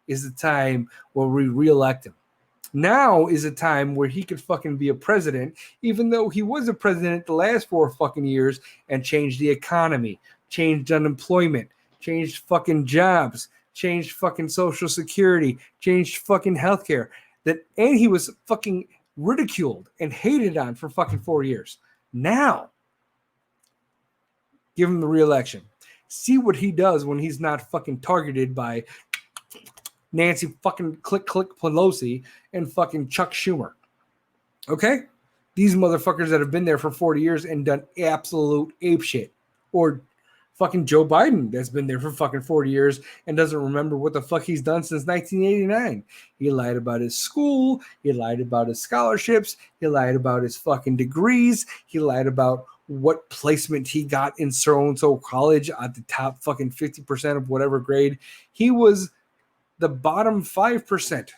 Speaker 1: is the time where we reelect him. Now is a time where he could fucking be a president, even though he was a president the last 4 fucking years and changed the economy, changed unemployment, changed fucking jobs, changed fucking social security, changed fucking healthcare. And he was fucking ridiculed and hated on for fucking 4 years. Now, give him the re-election. See what he does when he's not fucking targeted by Nancy fucking click Pelosi and fucking Chuck Schumer. Okay? These motherfuckers that have been there for 40 years and done absolute ape shit. Or fucking Joe Biden that's been there for fucking 40 years and doesn't remember what the fuck he's done since 1989. He lied about his school. He lied about his scholarships. He lied about his fucking degrees. He lied about what placement he got in so-and-so college at the top fucking 50% of whatever grade. He was the bottom 5%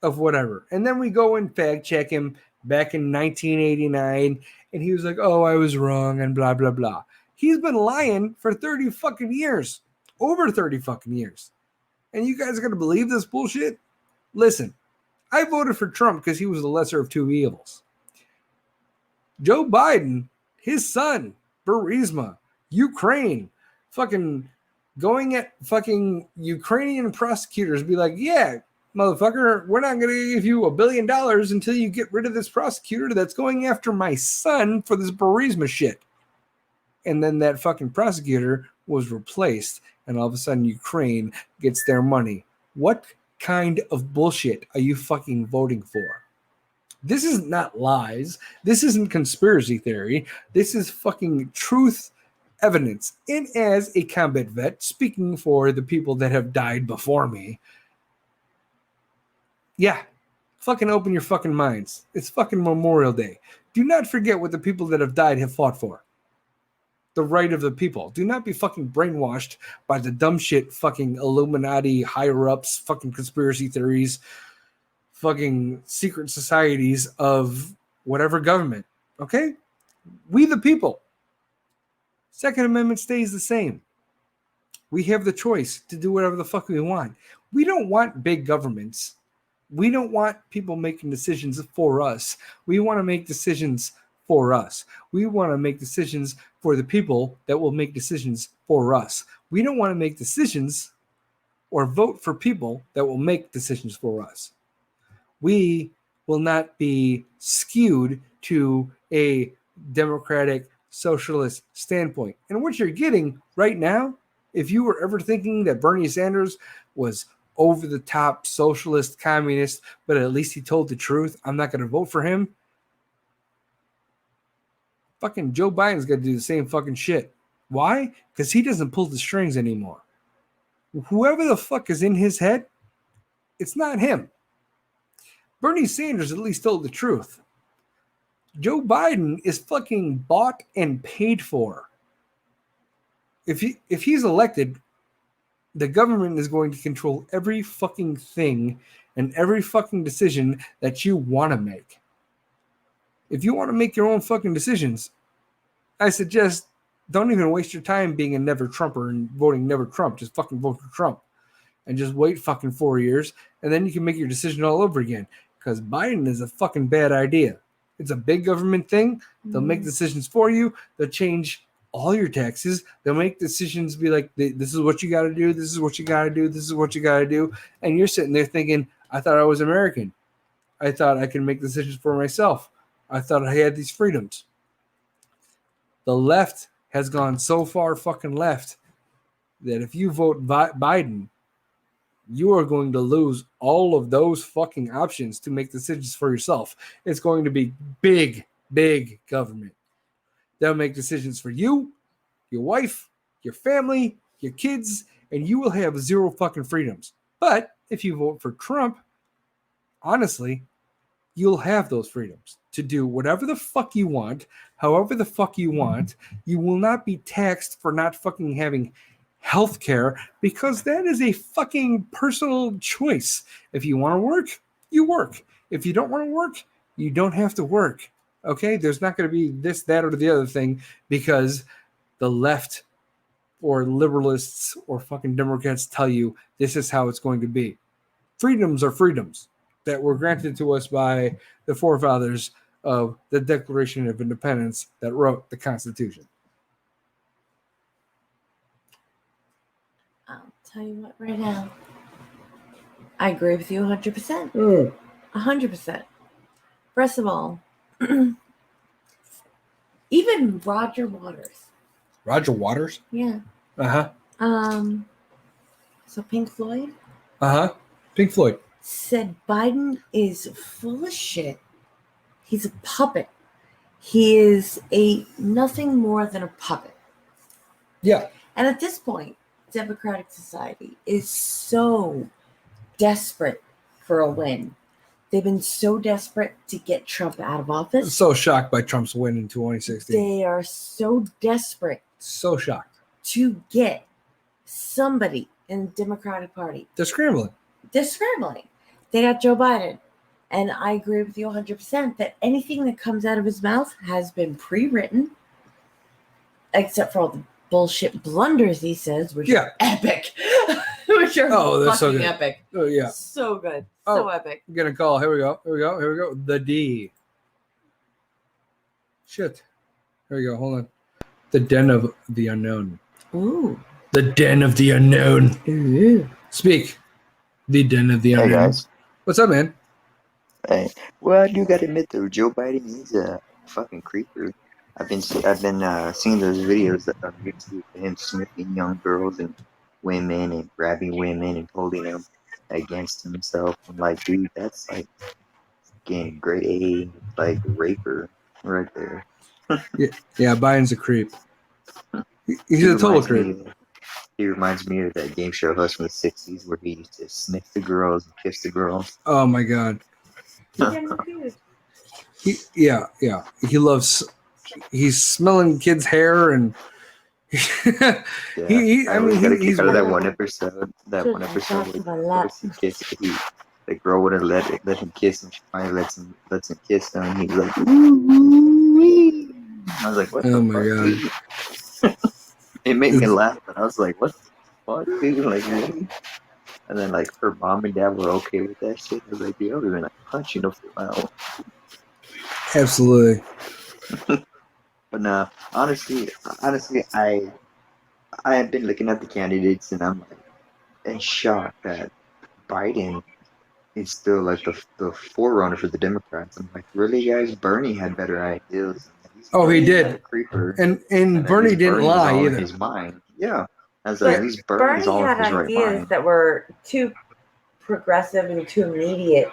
Speaker 1: of whatever. And then we go and fact check him back in 1989 and he was like, oh, I was wrong and blah, blah, blah. He's been lying for 30 fucking years. Over 30 fucking years. And you guys are going to believe this bullshit? Listen, I voted for Trump because he was the lesser of two evils. Joe Biden, his son, Burisma, Ukraine, fucking going at fucking Ukrainian prosecutors, be like, yeah, motherfucker, we're not going to give you $1 billion until you get rid of this prosecutor that's going after my son for this Burisma shit. And then that fucking prosecutor was replaced, and all of a sudden Ukraine gets their money. What kind of bullshit are you fucking voting for? This is not lies. This isn't conspiracy theory. This is fucking truth evidence. And as a combat vet, speaking for the people that have died before me, yeah, fucking open your fucking minds. It's fucking Memorial Day. Do not forget what the people that have died have fought for. The right of the people. Do not be fucking brainwashed by the dumb shit fucking Illuminati higher-ups, fucking conspiracy theories, fucking secret societies of whatever government. Okay? We the people. Second Amendment stays the same. We have the choice to do whatever the fuck we want. We don't want big governments. We don't want people making decisions for us. We want to make decisions for us. We want to make decisions for the people that will make decisions for us. We don't want to make decisions or vote for people that will make decisions for us. We will not be skewed to a democratic socialist standpoint. And what you're getting right now, if you were ever thinking that Bernie Sanders was over the top socialist communist, but at least he told the truth, I'm not going to vote for him. Fucking Joe Biden's got to do the same fucking shit. Why? Because he doesn't pull the strings anymore. Whoever the fuck is in his head, it's not him. Bernie Sanders at least told the truth. Joe Biden is fucking bought and paid for. If he's elected, the government is going to control every fucking thing and every fucking decision that you want to make. If you want to make your own fucking decisions, I suggest don't even waste your time being a never Trumper and voting never Trump. Just fucking vote for Trump and just wait fucking 4 years and then you can make your decision all over again. Because Biden is a fucking bad idea. It's a big government thing. They'll make decisions for you. They'll change all your taxes. They'll make decisions be like, this is what you got to do. This is what you got to do. This is what you got to do. And you're sitting there thinking, I thought I was American. I thought I could make decisions for myself. I thought I had these freedoms. The left has gone so far fucking left that if you vote Biden, you are going to lose all of those fucking options to make decisions for yourself. It's going to be big, big government. They'll make decisions for you, your wife, your family, your kids, and you will have zero fucking freedoms. But if you vote for Trump, honestly, you'll have those freedoms to do whatever the fuck you want, however the fuck you want. You will not be taxed for not fucking having healthcare because that is a fucking personal choice. If you want to work, you work. If you don't want to work, you don't have to work. Okay, there's not going to be this, that, or the other thing because the left or liberalists or fucking Democrats tell you this is how it's going to be. Freedoms are freedoms that were granted to us by the forefathers of the Declaration of Independence that wrote the Constitution.
Speaker 2: I'll tell you what right now. I agree with you 100%. 100%. First of all, even Roger Waters.
Speaker 1: Roger Waters?
Speaker 2: Yeah.
Speaker 1: Uh-huh.
Speaker 2: So Pink Floyd?
Speaker 1: Uh-huh. Pink Floyd.
Speaker 2: Said Biden is full of shit. He's a puppet. He is nothing more than a puppet.
Speaker 1: Yeah.
Speaker 2: And at this point, Democratic society is so desperate for a win. They've been so desperate to get Trump out of office.
Speaker 1: So shocked by Trump's win in 2016.
Speaker 2: They are so desperate.
Speaker 1: So shocked.
Speaker 2: To get somebody in the Democratic Party.
Speaker 1: They're scrambling.
Speaker 2: They got Joe Biden. And I agree with you 100% that anything that comes out of his mouth has been pre-written, except for all the bullshit blunders he says, which are epic. Which are
Speaker 1: that's so
Speaker 2: fucking
Speaker 1: good.
Speaker 2: epic.
Speaker 1: Oh, yeah.
Speaker 2: So good. So epic.
Speaker 1: I'm getting a call. Here we go. The D. Shit. Here we go. Hold on. The Den of the Unknown.
Speaker 2: Ooh.
Speaker 1: The Den of the Unknown.
Speaker 2: Ooh.
Speaker 1: Speak. The Den of the Unknown.
Speaker 4: Hey guys.
Speaker 1: What's up, man?
Speaker 4: Hey. Well, I do gotta admit though, Joe Biden is a fucking creeper. I've been seeing those videos on YouTube of him sniffing young girls and women and grabbing women and holding them against himself. I'm like, dude, that's like getting grade A, like raper right there.
Speaker 1: Yeah, Biden's a creep. He's a total creep.
Speaker 4: He reminds me of that game show host from the 60s where he used to sniff the girls and kiss the girls.
Speaker 1: Oh my god. He's smelling kids' hair and
Speaker 4: He's out of that one episode. That one episode where the girl wouldn't let him kiss him. She finally lets him kiss her, and he's like, ooh. I was like, what the fuck? God. It made me laugh, but I was like, what the fuck, dude? Like, really? And then, like, her mom and dad were okay with that shit. I was like, dude, I would have been like punching her out.
Speaker 1: Absolutely.
Speaker 4: But no, honestly, I have been looking at the candidates, and I'm like, in shock that Biden is still like the forerunner for the Democrats. I'm like, really, guys? Bernie had better ideas.
Speaker 1: He did.
Speaker 4: Creeper.
Speaker 1: And Bernie didn't lie either.
Speaker 4: In his mind, yeah. I was like, at least Bernie's all in his right mind.
Speaker 2: That were too progressive and too immediate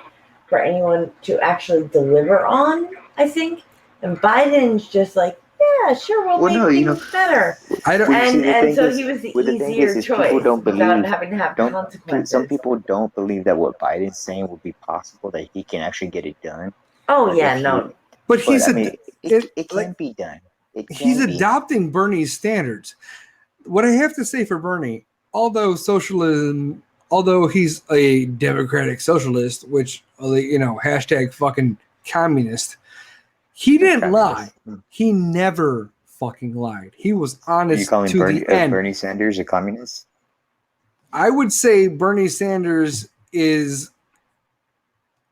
Speaker 2: for anyone to actually deliver on, I think. And Biden's just like, yeah, sure, we'll make things better.
Speaker 1: I don't.
Speaker 2: And so he was the easier choice without having to have consequences.
Speaker 4: Some people don't believe that what Biden's saying would be possible, that he can actually get it done.
Speaker 2: Oh, yeah, no.
Speaker 1: But
Speaker 4: it can be done.
Speaker 1: He's adopting Bernie's standards. What I have to say for Bernie, although he's a democratic socialist, which, hashtag fucking communist, he didn't lie. He never fucking lied. He was honest to the end.
Speaker 4: Bernie Sanders a communist?
Speaker 1: I would say Bernie Sanders is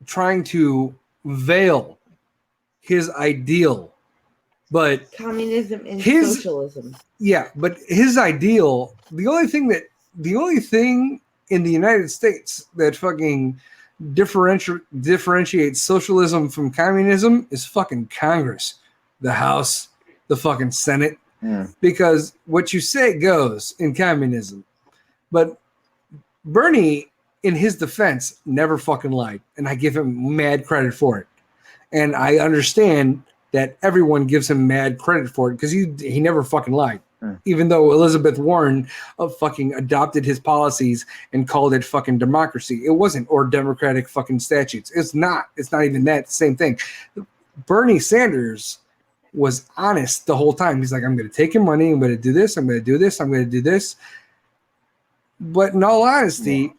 Speaker 1: trying to veil his ideal, but
Speaker 2: communism and socialism.
Speaker 1: Yeah, but his ideal, the only thing in the United States that fucking differentiates socialism from communism is fucking Congress, the House, the fucking Senate, because what you say goes in communism. But Bernie, in his defense, never fucking lied, and I give him mad credit for it. And I understand that everyone gives him mad credit for it because he never fucking lied. Even though Elizabeth Warren fucking adopted his policies and called it fucking democracy. It wasn't, or democratic fucking statutes. It's not even that same thing. Bernie Sanders was honest the whole time. He's like, I'm going to take your money. I'm going to do this. I'm going to do this. I'm going to do this. But in all honesty,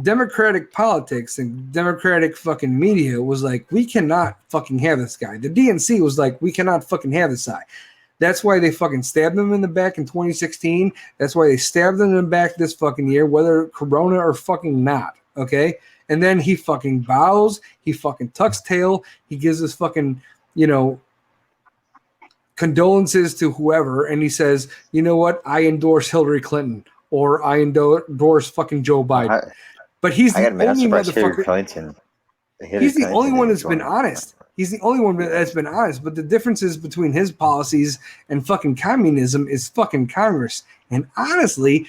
Speaker 1: Democratic politics and Democratic fucking media was like, we cannot fucking have this guy. The DNC was like, we cannot fucking have this guy. That's why they fucking stabbed him in the back in 2016. That's why they stabbed him in the back this fucking year, whether Corona or fucking not. Okay. And then he fucking bows. He fucking tucks tail. He gives us fucking, condolences to whoever. And he says, you know what? I endorse Hillary Clinton or I endorse fucking Joe Biden. But he's the only motherfucker. He's the only one that's been honest. He's the only one that's been honest. But the differences between his policies and fucking communism is fucking Congress. And honestly,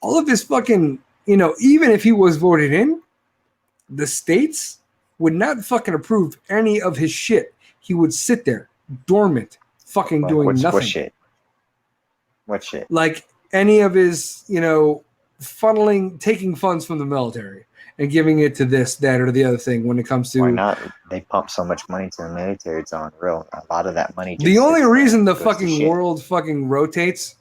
Speaker 1: all of his fucking, even if he was voted in, the states would not fucking approve any of his shit. He would sit there dormant, fucking doing nothing.
Speaker 4: What shit?
Speaker 1: Like any of his, funneling, taking funds from the military and giving it to this, that, or the other thing when it comes to.
Speaker 4: Why not? They pump so much money to the military. It's unreal. A lot of that money.
Speaker 1: The only reason the fucking world fucking rotates.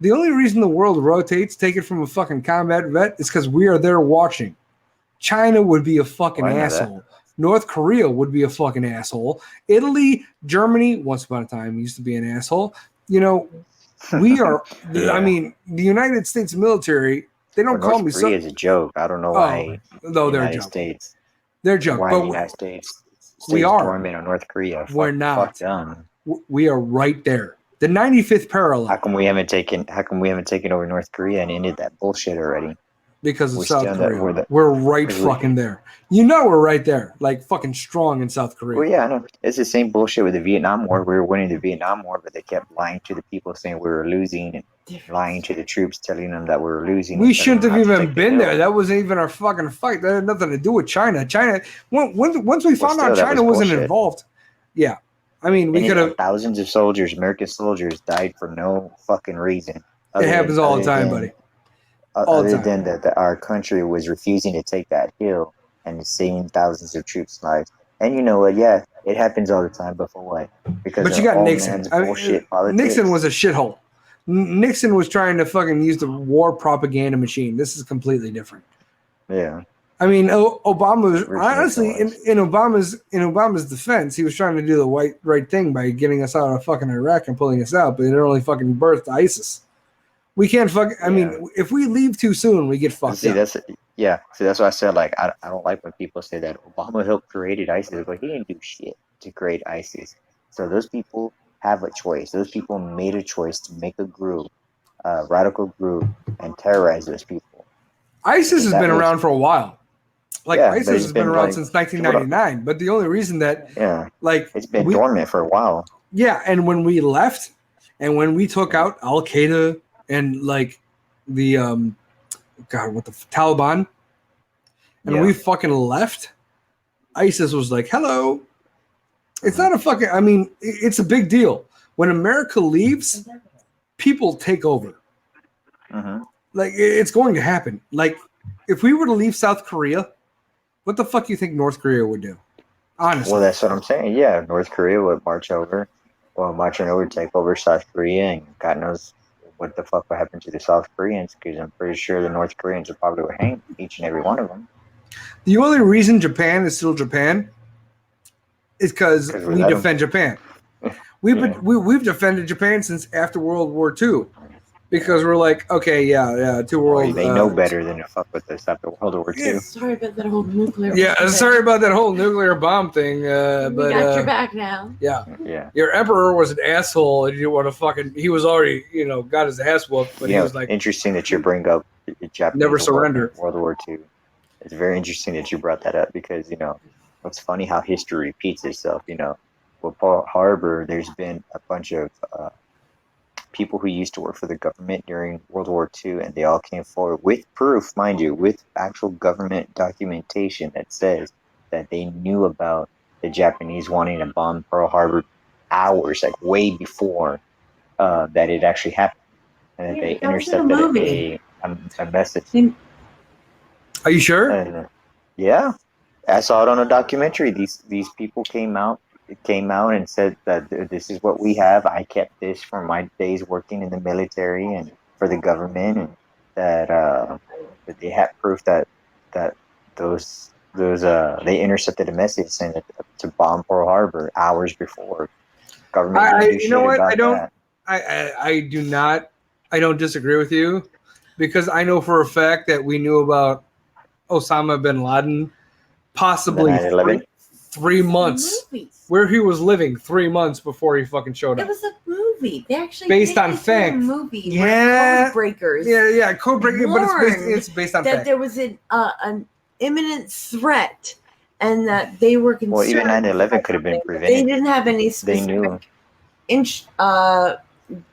Speaker 1: The only reason the world rotates, take it from a fucking combat vet, is because we are there watching. China would be a fucking asshole. North Korea would be a fucking asshole. Italy, Germany, once upon a time, used to be an asshole. We are. Yeah. I mean, the United States military. They don't call me.
Speaker 4: North Korea is a joke. I don't know why.
Speaker 1: No, they're a joke. They're a joke.
Speaker 4: Why
Speaker 1: but
Speaker 4: the United States
Speaker 1: we are
Speaker 4: dormant on North Korea.
Speaker 1: We're not. We are right there. The 95th parallel.
Speaker 4: How come we haven't taken over North Korea and ended that bullshit already?
Speaker 1: Because of South Korea. We're right fucking there. We're right there. Like fucking strong in South Korea.
Speaker 4: Well, yeah, I know. It's the same bullshit with the Vietnam War. We were winning the Vietnam War, but they kept lying to the people saying we were losing and lying to the troops, telling them that we were losing.
Speaker 1: We shouldn't have even been there. That wasn't even our fucking fight. That had nothing to do with China. Once we found out China wasn't involved. Yeah. I mean, we could have.
Speaker 4: Thousands of soldiers, American soldiers, died for no fucking reason.
Speaker 1: It happens all the time, buddy.
Speaker 4: Other than that, our country was refusing to take that hill and saving thousands of troops' lives. And you know what? Yeah, it happens all the time. But for what?
Speaker 1: But you got Nixon. Nixon was a shithole. Nixon was trying to fucking use the war propaganda machine. This is completely different.
Speaker 4: Yeah.
Speaker 1: I mean, Obama was honestly in Obama's defense, he was trying to do the right thing by getting us out of fucking Iraq and pulling us out, but it only fucking birthed ISIS. We can't fuck. I mean, if we leave too soon, we get fucked up.
Speaker 4: See, that's why I said, like, I don't like when people say that Obama helped create ISIS. But he didn't do shit to create ISIS. So those people have a choice. Those people made a choice to make a group, a radical group, and terrorize those people.
Speaker 1: ISIS has been around for a while. ISIS has been around since 1999. But the only reason that
Speaker 4: it's been dormant for a while.
Speaker 1: Yeah, and when we left, and when we took out Al Qaeda. And the Taliban, and we fucking left. ISIS was like, "Hello." It's not a fucking. I mean, it's a big deal when America leaves. People take over. It's going to happen. Like, if we were to leave South Korea, what the fuck do you think North Korea would do? Honestly,
Speaker 4: well, that's what I'm saying. Yeah, North Korea would marching over, take over South Korea, and God knows what the fuck would happen to the South Koreans, because I'm pretty sure the North Koreans would probably hang each and every one of them.
Speaker 1: The only reason Japan is still Japan is because we defend Japan. We've defended Japan since after World War II. Because we're like, okay, two worlds.
Speaker 4: They know better than to fuck with us after World War II.
Speaker 2: Yeah, sorry about that whole nuclear.
Speaker 1: Sorry about that whole nuclear bomb thing.
Speaker 2: We got your back now.
Speaker 1: Yeah. Your emperor was an asshole, and you didn't want to fucking. He was already, got his ass whooped, but he was like.
Speaker 4: Interesting that you bring up Japanese
Speaker 1: never surrender.
Speaker 4: World War II. It's very interesting that you brought that up because it's funny how history repeats itself. With Pearl Harbor, there's been a bunch of. People who used to work for the government during World War II, and they all came forward with proof, mind you, with actual government documentation that says that they knew about the Japanese wanting to bomb Pearl Harbor hours, like way before that it actually happened, and that they intercepted a message.
Speaker 1: Are you sure?
Speaker 4: Yeah, I saw it on a documentary. These people came out and said that this is what we have. I kept this from my days working in the military and for the government, and that they had proof that those they intercepted a message saying that to bomb Pearl Harbor hours before. Government didn't do
Speaker 1: you
Speaker 4: shit
Speaker 1: know what?
Speaker 4: about that.
Speaker 1: I do not. I don't disagree with you because I know for a fact that we knew about Osama bin Laden possibly
Speaker 4: The 9/11?
Speaker 1: 3 months where he was living 3 months before he fucking showed
Speaker 2: It
Speaker 1: up.
Speaker 2: was a movie. They actually
Speaker 1: Based
Speaker 2: did
Speaker 1: on
Speaker 2: this in a
Speaker 1: fact.
Speaker 2: movie.
Speaker 1: Yeah.
Speaker 2: Code breakers.
Speaker 1: Yeah, code breaking, but
Speaker 2: warned
Speaker 1: it's based on
Speaker 2: that
Speaker 1: fact.
Speaker 2: there was an imminent threat, and that they were concerned.
Speaker 4: Well, even 9/11 could have been prevented.
Speaker 2: They didn't have any
Speaker 4: They knew.
Speaker 2: specific
Speaker 1: There's a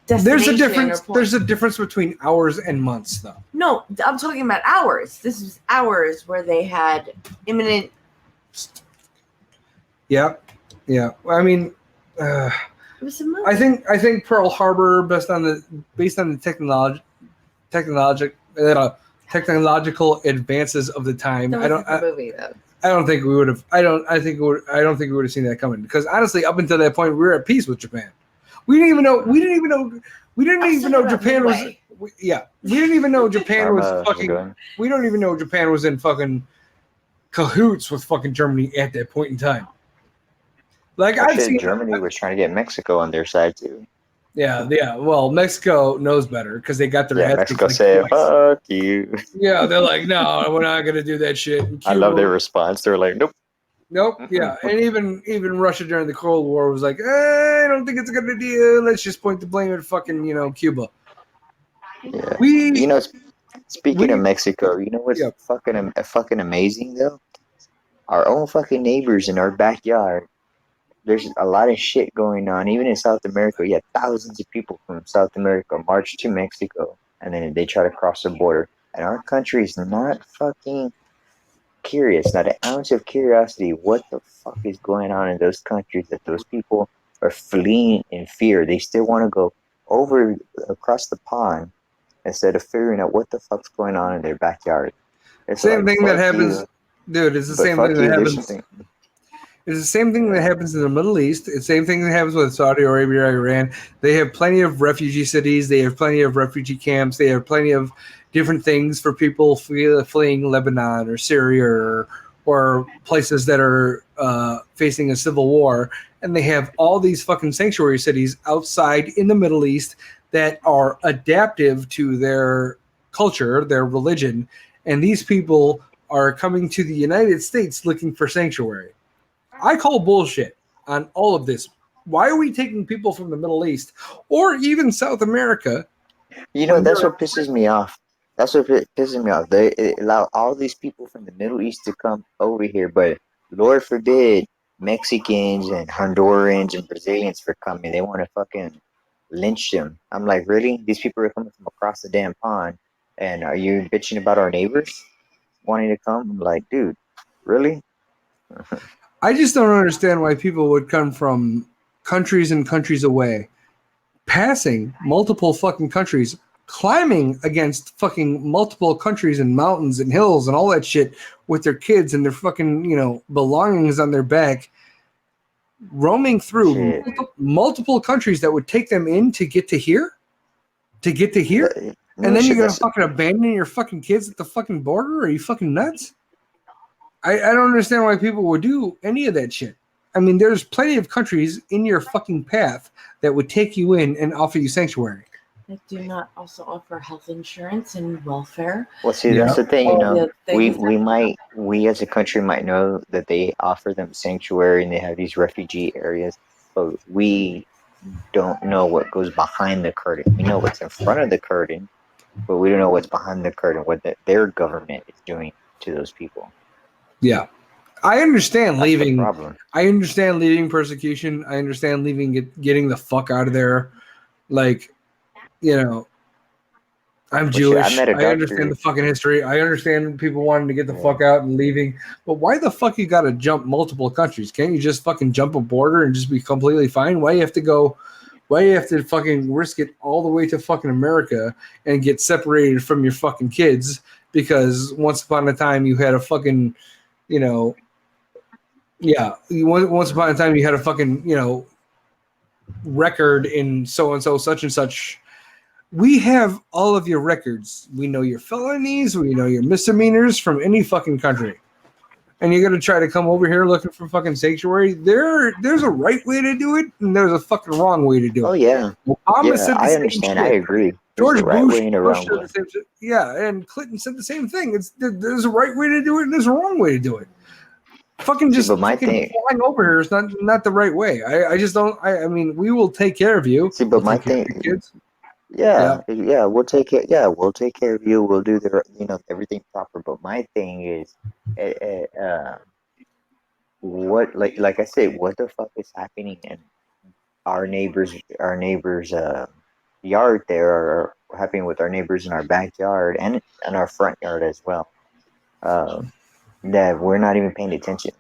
Speaker 2: destination
Speaker 1: difference.
Speaker 2: or point.
Speaker 1: There's a difference between hours and months, though.
Speaker 2: No, I'm talking about hours. This was hours where they had imminent.
Speaker 1: Yeah. I mean,
Speaker 2: It was a movie.
Speaker 1: I think Pearl Harbor, based on the technological advances of the time.
Speaker 2: That wasn't the movie though.
Speaker 1: I don't think we would have. I don't think we would have seen that coming because honestly, up until that point, we were at peace with Japan. We didn't even know Japan was. We didn't even know Japan was fucking. We don't even know Japan was in fucking cahoots with fucking Germany at that point in time. Like I've seen
Speaker 4: Germany was trying to get Mexico on their side too.
Speaker 1: Yeah. Well, Mexico knows better because they got their
Speaker 4: Yeah,
Speaker 1: heads
Speaker 4: Mexico
Speaker 1: like
Speaker 4: said,
Speaker 1: twice.
Speaker 4: "Fuck you."
Speaker 1: Yeah, they're like, no, we're not gonna do that shit. And
Speaker 4: I love their response. They're like, "Nope."
Speaker 1: Nope. Yeah, and even Russia during the Cold War was like, I don't think it's a good idea. Let's just point the blame at fucking Cuba.
Speaker 4: Yeah. Speaking of Mexico, you know what's fucking amazing though? Our own fucking neighbors in our backyard. There's a lot of shit going on, even in South America. You have thousands of people from South America march to Mexico, and then they try to cross the border. And our country is not fucking curious, not an ounce of curiosity. What the fuck is going on in those countries that those people are fleeing in fear? They still want to go across the pond instead of figuring out what the fuck's going on in their backyard. It's
Speaker 1: same thing that happens, dude. It's the same thing that happens. It's the same thing that happens in the Middle East. It's the same thing that happens with Saudi Arabia, Iran. They have plenty of refugee cities. They have plenty of refugee camps. They have plenty of different things for people fleeing Lebanon or Syria or places that are facing a civil war. And they have all these fucking sanctuary cities outside in the Middle East that are adaptive to their culture, their religion. And these people are coming to the United States looking for sanctuary. I call bullshit on all of this. Why are we taking people from the Middle East or even South America?
Speaker 4: That's what pisses me off. That's what pisses me off. They allow all these people from the Middle East to come over here, but Lord forbid Mexicans and Hondurans and Brazilians for coming. They want to fucking lynch them. I'm like, really? These people are coming from across the damn pond, and are you bitching about our neighbors wanting to come? I'm like, dude, really?
Speaker 1: I just don't understand why people would come from countries and countries away, passing multiple fucking countries, climbing against fucking multiple countries and mountains and hills and all that shit with their kids and their fucking, belongings on their back, roaming through multiple countries that would take them in to get to here? And then you're going to fucking abandon your fucking kids at the fucking border? Are you fucking nuts? I don't understand why people would do any of that shit. I mean, there's plenty of countries in your fucking path that would take you in and offer you sanctuary.
Speaker 2: That do not also offer health insurance and welfare.
Speaker 4: Well, see, that's the thing, we as a country might know that they offer them sanctuary and they have these refugee areas, but we don't know what goes behind the curtain. We know what's in front of the curtain, but we don't know what's behind the curtain, what their government is doing to those people.
Speaker 1: Yeah. I understand leaving.
Speaker 4: I
Speaker 1: understand leaving persecution. I understand getting the fuck out of there. Like, I'm Jewish. I understand the fucking history. I understand people wanting to get the fuck out and leaving. But why the fuck you got to jump multiple countries? Can't you just fucking jump a border and just be completely fine? Why you have to fucking risk it all the way to fucking America and get separated from your fucking kids because once upon a time you had a fucking, once upon a time you had a fucking, record in so-and-so, such and such We have all of your records. We know your felonies. We know your misdemeanors from any fucking country. And you're going to try to come over here looking for fucking sanctuary? There's a right way to do it, and there's a fucking wrong way to do it.
Speaker 4: Oh, yeah.
Speaker 1: Obama said the
Speaker 4: I
Speaker 1: same
Speaker 4: understand.
Speaker 1: shit.
Speaker 4: I agree.
Speaker 1: George
Speaker 4: right
Speaker 1: Bush,
Speaker 4: way and a wrong way.
Speaker 1: said the same shit. Yeah, and Clinton said the same thing. There's a right way to do it, and there's a wrong way to do it. Fucking just flying over here is not the right way. I just don't. I mean, we will take care of you.
Speaker 4: See, but my thing,
Speaker 1: kids.
Speaker 4: Yeah, we'll take care. Yeah, we'll take care of you. We'll do everything proper. But my thing is, what like I said, what the fuck is happening in our neighbors' yard there, or happening with our neighbors in our backyard and in our front yard as well? That we're not even paying attention.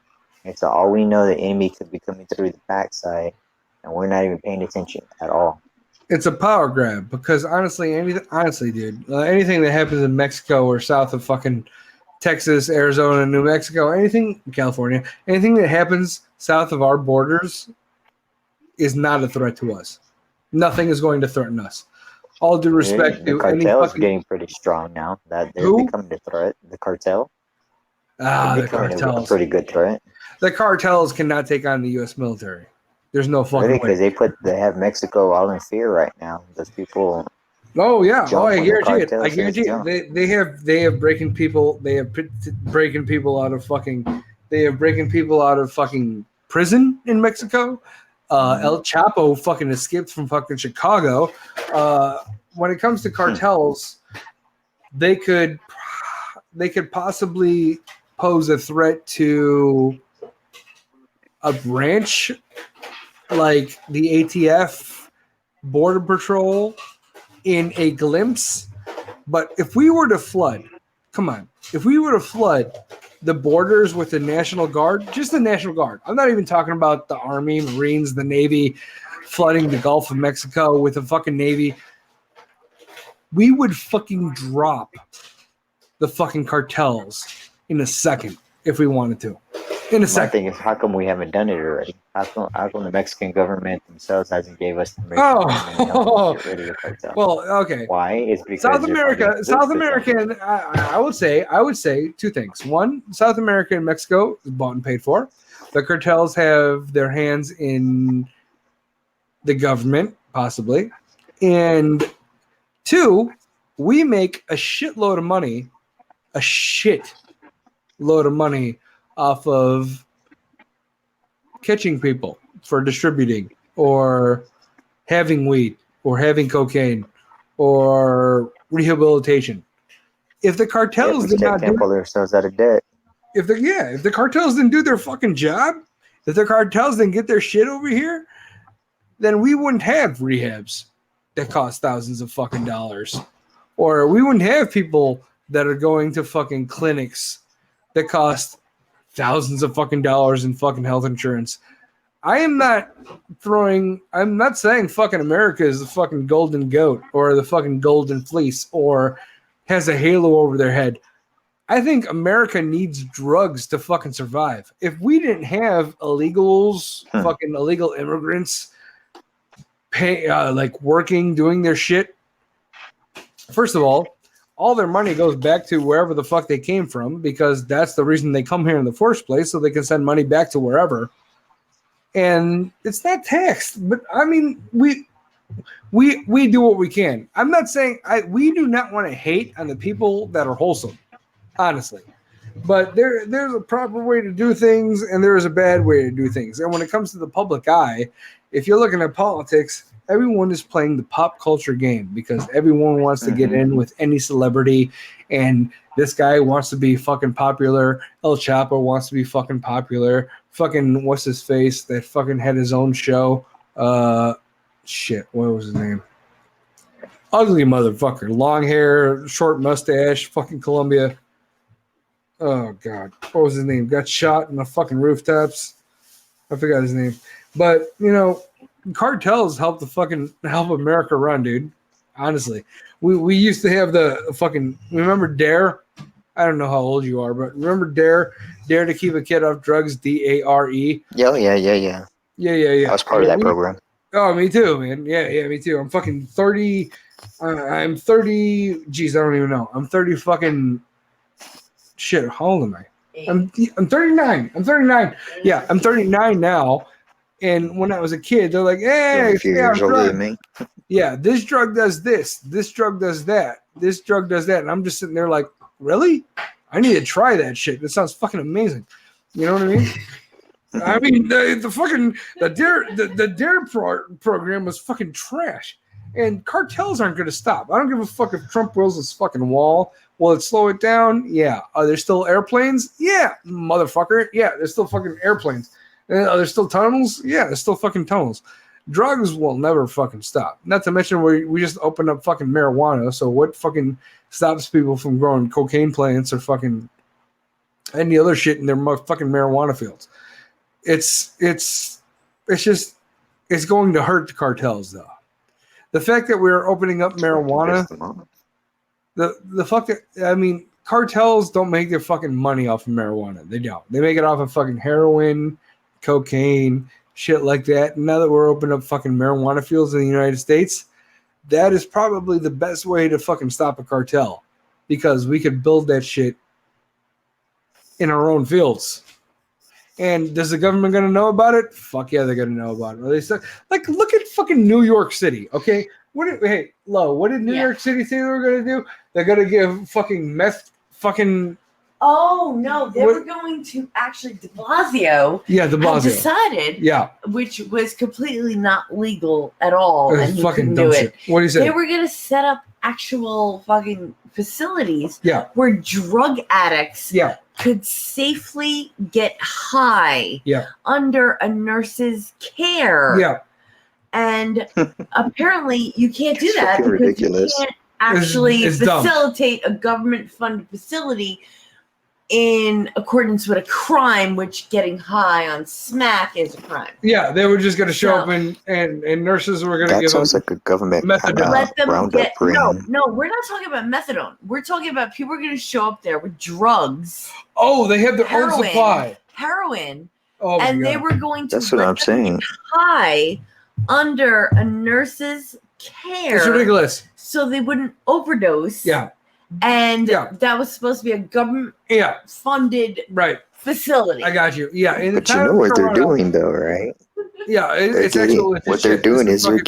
Speaker 4: It's all we know. The enemy could be coming through the backside, and we're not even paying attention at all.
Speaker 1: It's a power grab because honestly, dude, anything that happens in Mexico or south of fucking Texas, Arizona, New Mexico, anything, California, anything that happens south of our borders is not a threat to us. Nothing is going to threaten us. All due respect
Speaker 4: the
Speaker 1: to
Speaker 4: cartel is getting pretty strong now. That they're becoming a threat. The cartel.
Speaker 1: The cartels.
Speaker 4: A pretty good threat.
Speaker 1: The cartels cannot take on the U.S. military. There's no fucking way.
Speaker 4: Because they have Mexico all in fear right now. Those people.
Speaker 1: Oh yeah. Oh, I guarantee it. I guarantee it. They have breaking people. They have breaking people out of fucking. They have breaking people out of fucking prison in Mexico. El Chapo fucking escaped from fucking Chicago. When it comes to cartels, they could possibly pose a threat to a branch like the ATF, Border Patrol, in a glimpse. But if we were to flood the borders with the National Guard, just the National Guard, I'm not even talking about the Army, Marines, the Navy, flooding the Gulf of Mexico with the fucking Navy, we would fucking drop the fucking cartels in a second if we wanted to. In a second.
Speaker 4: My thing is, how come we haven't done it already? How come the Mexican government themselves hasn't gave us permission to get rid of the cartel?
Speaker 1: Well, okay.
Speaker 4: Why? It's because
Speaker 1: South American. I would say two things. One, South America and Mexico is bought and paid for. The cartels have their hands in the government, possibly, and two, we make a shitload of money. A shit load of money off of catching people for distributing or having weed or having cocaine or rehabilitation. If the cartels did not
Speaker 4: pull themselves out of debt,
Speaker 1: if the cartels didn't do their fucking job, if the cartels didn't get their shit over here, then we wouldn't have rehabs that cost thousands of fucking dollars, or we wouldn't have people that are going to fucking clinics that cost thousands of fucking dollars in fucking health insurance. I'm not saying fucking America is the fucking golden goat or the fucking golden fleece or has a halo over their head. I think America needs drugs to fucking survive. If we didn't have illegals, fucking illegal immigrants working, doing their shit, first of all their money goes back to wherever the fuck they came from, because that's the reason they come here in the first place, so they can send money back to wherever. And it's not taxed, but I mean, we do what we can. I'm not saying we do not want to hate on the people that are wholesome, honestly. But there's a proper way to do things, and there is a bad way to do things. And when it comes to the public eye, if you're looking at politics, everyone is playing the pop culture game because everyone wants to get in with any celebrity, and this guy wants to be fucking popular. El Chapo wants to be fucking popular. Fucking what's his face that fucking had his own show? Shit, what was his name? Ugly motherfucker, long hair, short mustache, fucking Colombia. Oh god, what was his name? Got shot in the fucking rooftops. I forgot his name, but cartels help America run, dude. Honestly, we used to have the fucking. Remember Dare? I don't know how old you are, but remember Dare to keep a kid off drugs. DARE.
Speaker 4: Yeah.
Speaker 1: Yeah.
Speaker 4: I was part of that program.
Speaker 1: Oh, me too, man. Yeah, me too. I'm fucking 30. I'm 30. Geez, I don't even know. I'm 30 fucking. Shit, how old am I? I'm 39. I'm 39. Yeah, I'm 39 now. And when I was a kid, they're like,
Speaker 4: You're
Speaker 1: hey,
Speaker 4: a few
Speaker 1: stay on
Speaker 4: years older than
Speaker 1: drugs.
Speaker 4: me.
Speaker 1: Yeah, this drug does this. This drug does that. This drug does that. And I'm just sitting there like, really? I need to try that shit. That sounds fucking amazing. You know what I mean? I mean, the dare program was fucking trash, and cartels aren't going to stop. I don't give a fuck if Trump builds this fucking wall. Will it slow it down? Yeah. Are there still airplanes? Yeah, motherfucker. Yeah, there's still fucking airplanes. Are there still tunnels? Yeah, there's still fucking tunnels. Drugs will never fucking stop. Not to mention we just opened up fucking marijuana. So what fucking stops people from growing cocaine plants or fucking any other shit in their fucking marijuana fields? It's going to hurt the cartels though. The fact that we're opening up marijuana, the fuck that, I mean, cartels don't make their fucking money off of marijuana. They don't. They make it off of fucking heroin, cocaine, shit like that. And now that we're opening up fucking marijuana fields in the United States, that is probably the best way to fucking stop a cartel, because we could build that shit in our own fields. And is the government going to know about it? Fuck yeah, they're going to know about it. They said, like, look at fucking New York City, okay? What did New York City say they were going to do? They're going to give fucking meth fucking...
Speaker 2: Oh, no, they were going to actually, de Blasio.
Speaker 1: Yeah, de Blasio.
Speaker 2: Decided, which was completely not legal at all, and he couldn't do it.
Speaker 1: What do you say?
Speaker 2: They were going to set up actual fucking facilities where drug addicts could safely get high under a nurse's care.
Speaker 1: Yeah.
Speaker 2: And apparently you can't do that because
Speaker 4: ridiculous.
Speaker 2: You can't actually
Speaker 1: it's
Speaker 2: facilitate a government-funded facility in accordance with a crime, which getting high on smack is a crime.
Speaker 1: Yeah, they were just going to show up and nurses were going to give them...
Speaker 4: That sounds like a government
Speaker 1: methadone.
Speaker 2: Let them
Speaker 4: roundup
Speaker 2: No, we're not talking about methadone. We're talking about people are going to show up there with drugs.
Speaker 1: Oh, they have their own supply.
Speaker 2: Heroin.
Speaker 1: Oh,
Speaker 2: and they were going to
Speaker 4: That's what I'm saying.
Speaker 2: high under a nurse's care.
Speaker 1: It's ridiculous.
Speaker 2: So they wouldn't overdose.
Speaker 1: Yeah.
Speaker 2: And that was supposed to be a government-funded facility.
Speaker 1: I got you. Yeah,
Speaker 4: but you know what they're doing, though, right?
Speaker 1: Yeah,
Speaker 4: what they're doing is they're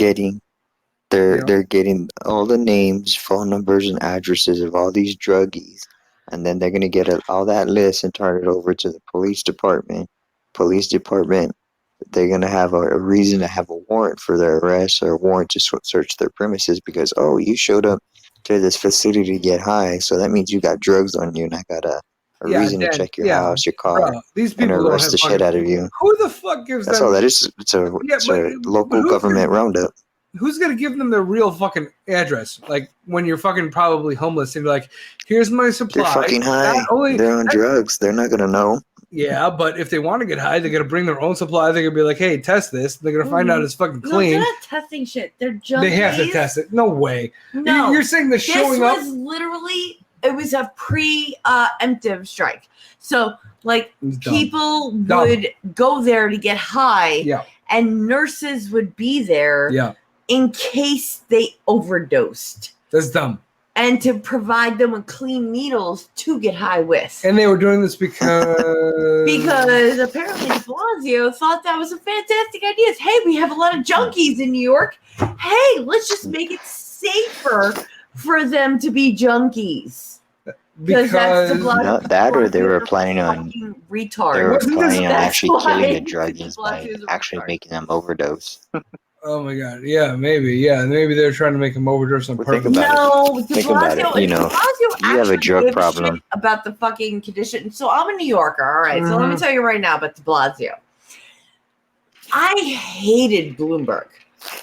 Speaker 4: getting all the names, phone numbers, and addresses of all these druggies, and then they're gonna get all that list and turn it over to the police department. They're gonna have a reason to have a warrant for their arrest or a warrant to search their premises because you showed up to this facility to get high, so that means you got drugs on you, and I got a reason to check your house, your car,
Speaker 1: these people
Speaker 4: and arrest the shit out of you.
Speaker 1: Who the fuck gives
Speaker 4: That's all that is. It's a local government roundup.
Speaker 1: Who's gonna give them their real fucking address? Like when you're fucking probably homeless and you're like, here's my supply.
Speaker 4: They're fucking high. They're on drugs. They're not gonna know.
Speaker 1: Yeah, but if they want to get high, they're gonna bring their own supply. They're gonna be like, "Hey, test this." They're gonna find out it's fucking clean.
Speaker 2: No, they're not testing shit. They're junkies.
Speaker 1: They have to test it. No way.
Speaker 2: No,
Speaker 1: you're saying they're showing up.
Speaker 2: This was literally it was a preemptive strike. So like people would go there to get high, and nurses would be there, in case they overdosed.
Speaker 1: That's dumb.
Speaker 2: And to provide them with clean needles to get high with.
Speaker 1: And they were doing this because
Speaker 2: apparently de Blasio thought that was a fantastic idea. Hey, we have a lot of junkies in New York. Hey, let's just make it safer for them to be junkies.
Speaker 1: Because
Speaker 2: that's de Blasio.
Speaker 4: Not that, or they were planning on
Speaker 2: retard.
Speaker 4: They were planning on actually killing the druggies by actually making them overdose.
Speaker 1: Oh my god! Yeah, maybe. Yeah, maybe they're trying to make them overdose on purpose.
Speaker 4: Think about it. You know, you have a drug problem
Speaker 2: about the fucking condition. So I'm a New Yorker. All right. So let me tell you right now about de Blasio. I hated Bloomberg.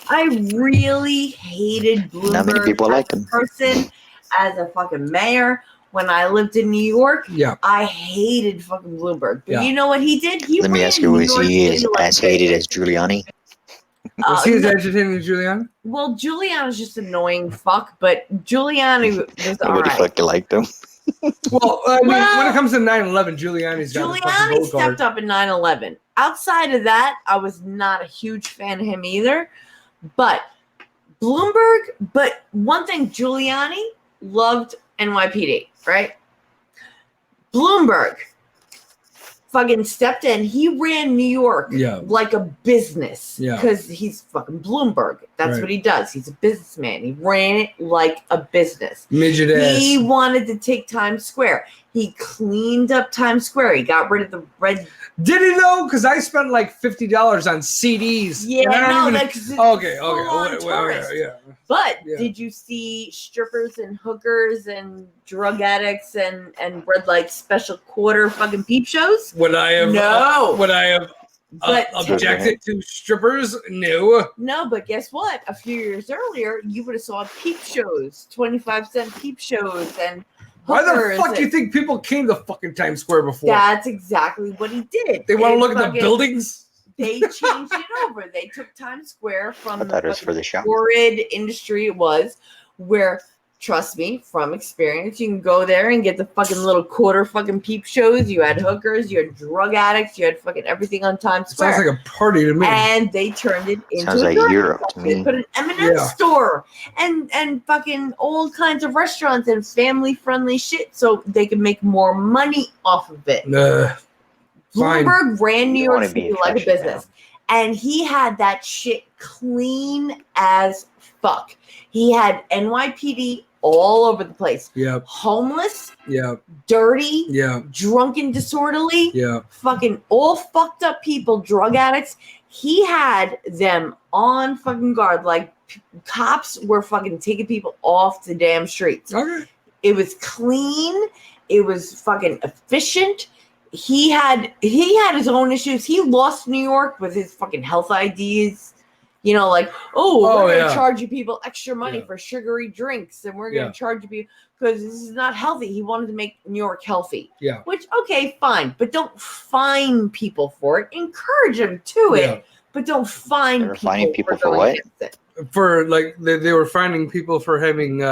Speaker 2: I really hated Bloomberg.
Speaker 4: Not many people like him.
Speaker 2: Person as a fucking mayor. When I lived in New York, I hated fucking Bloomberg. But you know what he did?
Speaker 4: Let me ask you, was he as hated as Giuliani?
Speaker 1: Was he as agitating as Giuliani?
Speaker 2: Well, Giuliani's just annoying fuck, but Giuliani was all right.
Speaker 4: Nobody fucking liked him.
Speaker 1: Well, I mean, when it comes to 9/11, Giuliani
Speaker 2: stepped up in 9/11. Outside of that, I was not a huge fan of him either. But Bloomberg, but one thing, Giuliani loved NYPD, right? Bloomberg fucking stepped in. He ran New York like a business because he's fucking Bloomberg. That's what he does. He's a businessman. He ran it like a business.
Speaker 1: Midget ass.
Speaker 2: He wanted to take Times Square. He cleaned up Times Square. He got rid of the red.
Speaker 1: Did he though? Because I spent like $50 on CDs.
Speaker 2: Yeah, no, that's
Speaker 1: okay.
Speaker 2: But did you see strippers and hookers and drug addicts and red light special quarter fucking peep shows?
Speaker 1: Would I have?
Speaker 2: No.
Speaker 1: Would I have objected to strippers? No.
Speaker 2: No, but guess what? A few years earlier, you would have saw peep shows, 25-cent peep shows, and
Speaker 1: why the fuck do you think people came to fucking Times Square before?
Speaker 2: That's exactly what he did.
Speaker 1: They want to look at the buildings?
Speaker 2: They changed it over. They took Times Square from
Speaker 4: the
Speaker 2: horrid industry it was, where, trust me, from experience, you can go there and get the fucking little quarter fucking peep shows. You had hookers, you had drug addicts, you had fucking everything on Times Square.
Speaker 1: Sounds like a party to me.
Speaker 2: And they turned it into
Speaker 4: sounds like Europe to me.
Speaker 2: They put an M&M store and fucking all kinds of restaurants and family-friendly shit so they could make more money off of it. Bloomberg ran New York City like a business. And he had that shit clean as fuck. He had NYPD all over the place.
Speaker 1: Yep.
Speaker 2: Homeless.
Speaker 1: Yep.
Speaker 2: Dirty.
Speaker 1: Yep.
Speaker 2: Drunken, disorderly.
Speaker 1: Yep.
Speaker 2: Fucking all fucked up people, drug addicts. He had them on fucking guard. Like cops were fucking taking people off the damn streets.
Speaker 1: Okay.
Speaker 2: It was clean. It was fucking efficient. He had his own issues. He lost New York with his fucking health IDs. You know, like, we're going to charge you people extra money for sugary drinks, and we're going to charge you people because this is not healthy. He wanted to make New York healthy.
Speaker 1: Yeah.
Speaker 2: Which, okay, fine. But don't fine people for it. Encourage them to it, but don't fine people
Speaker 4: for what?
Speaker 1: For, like, they were finding people for having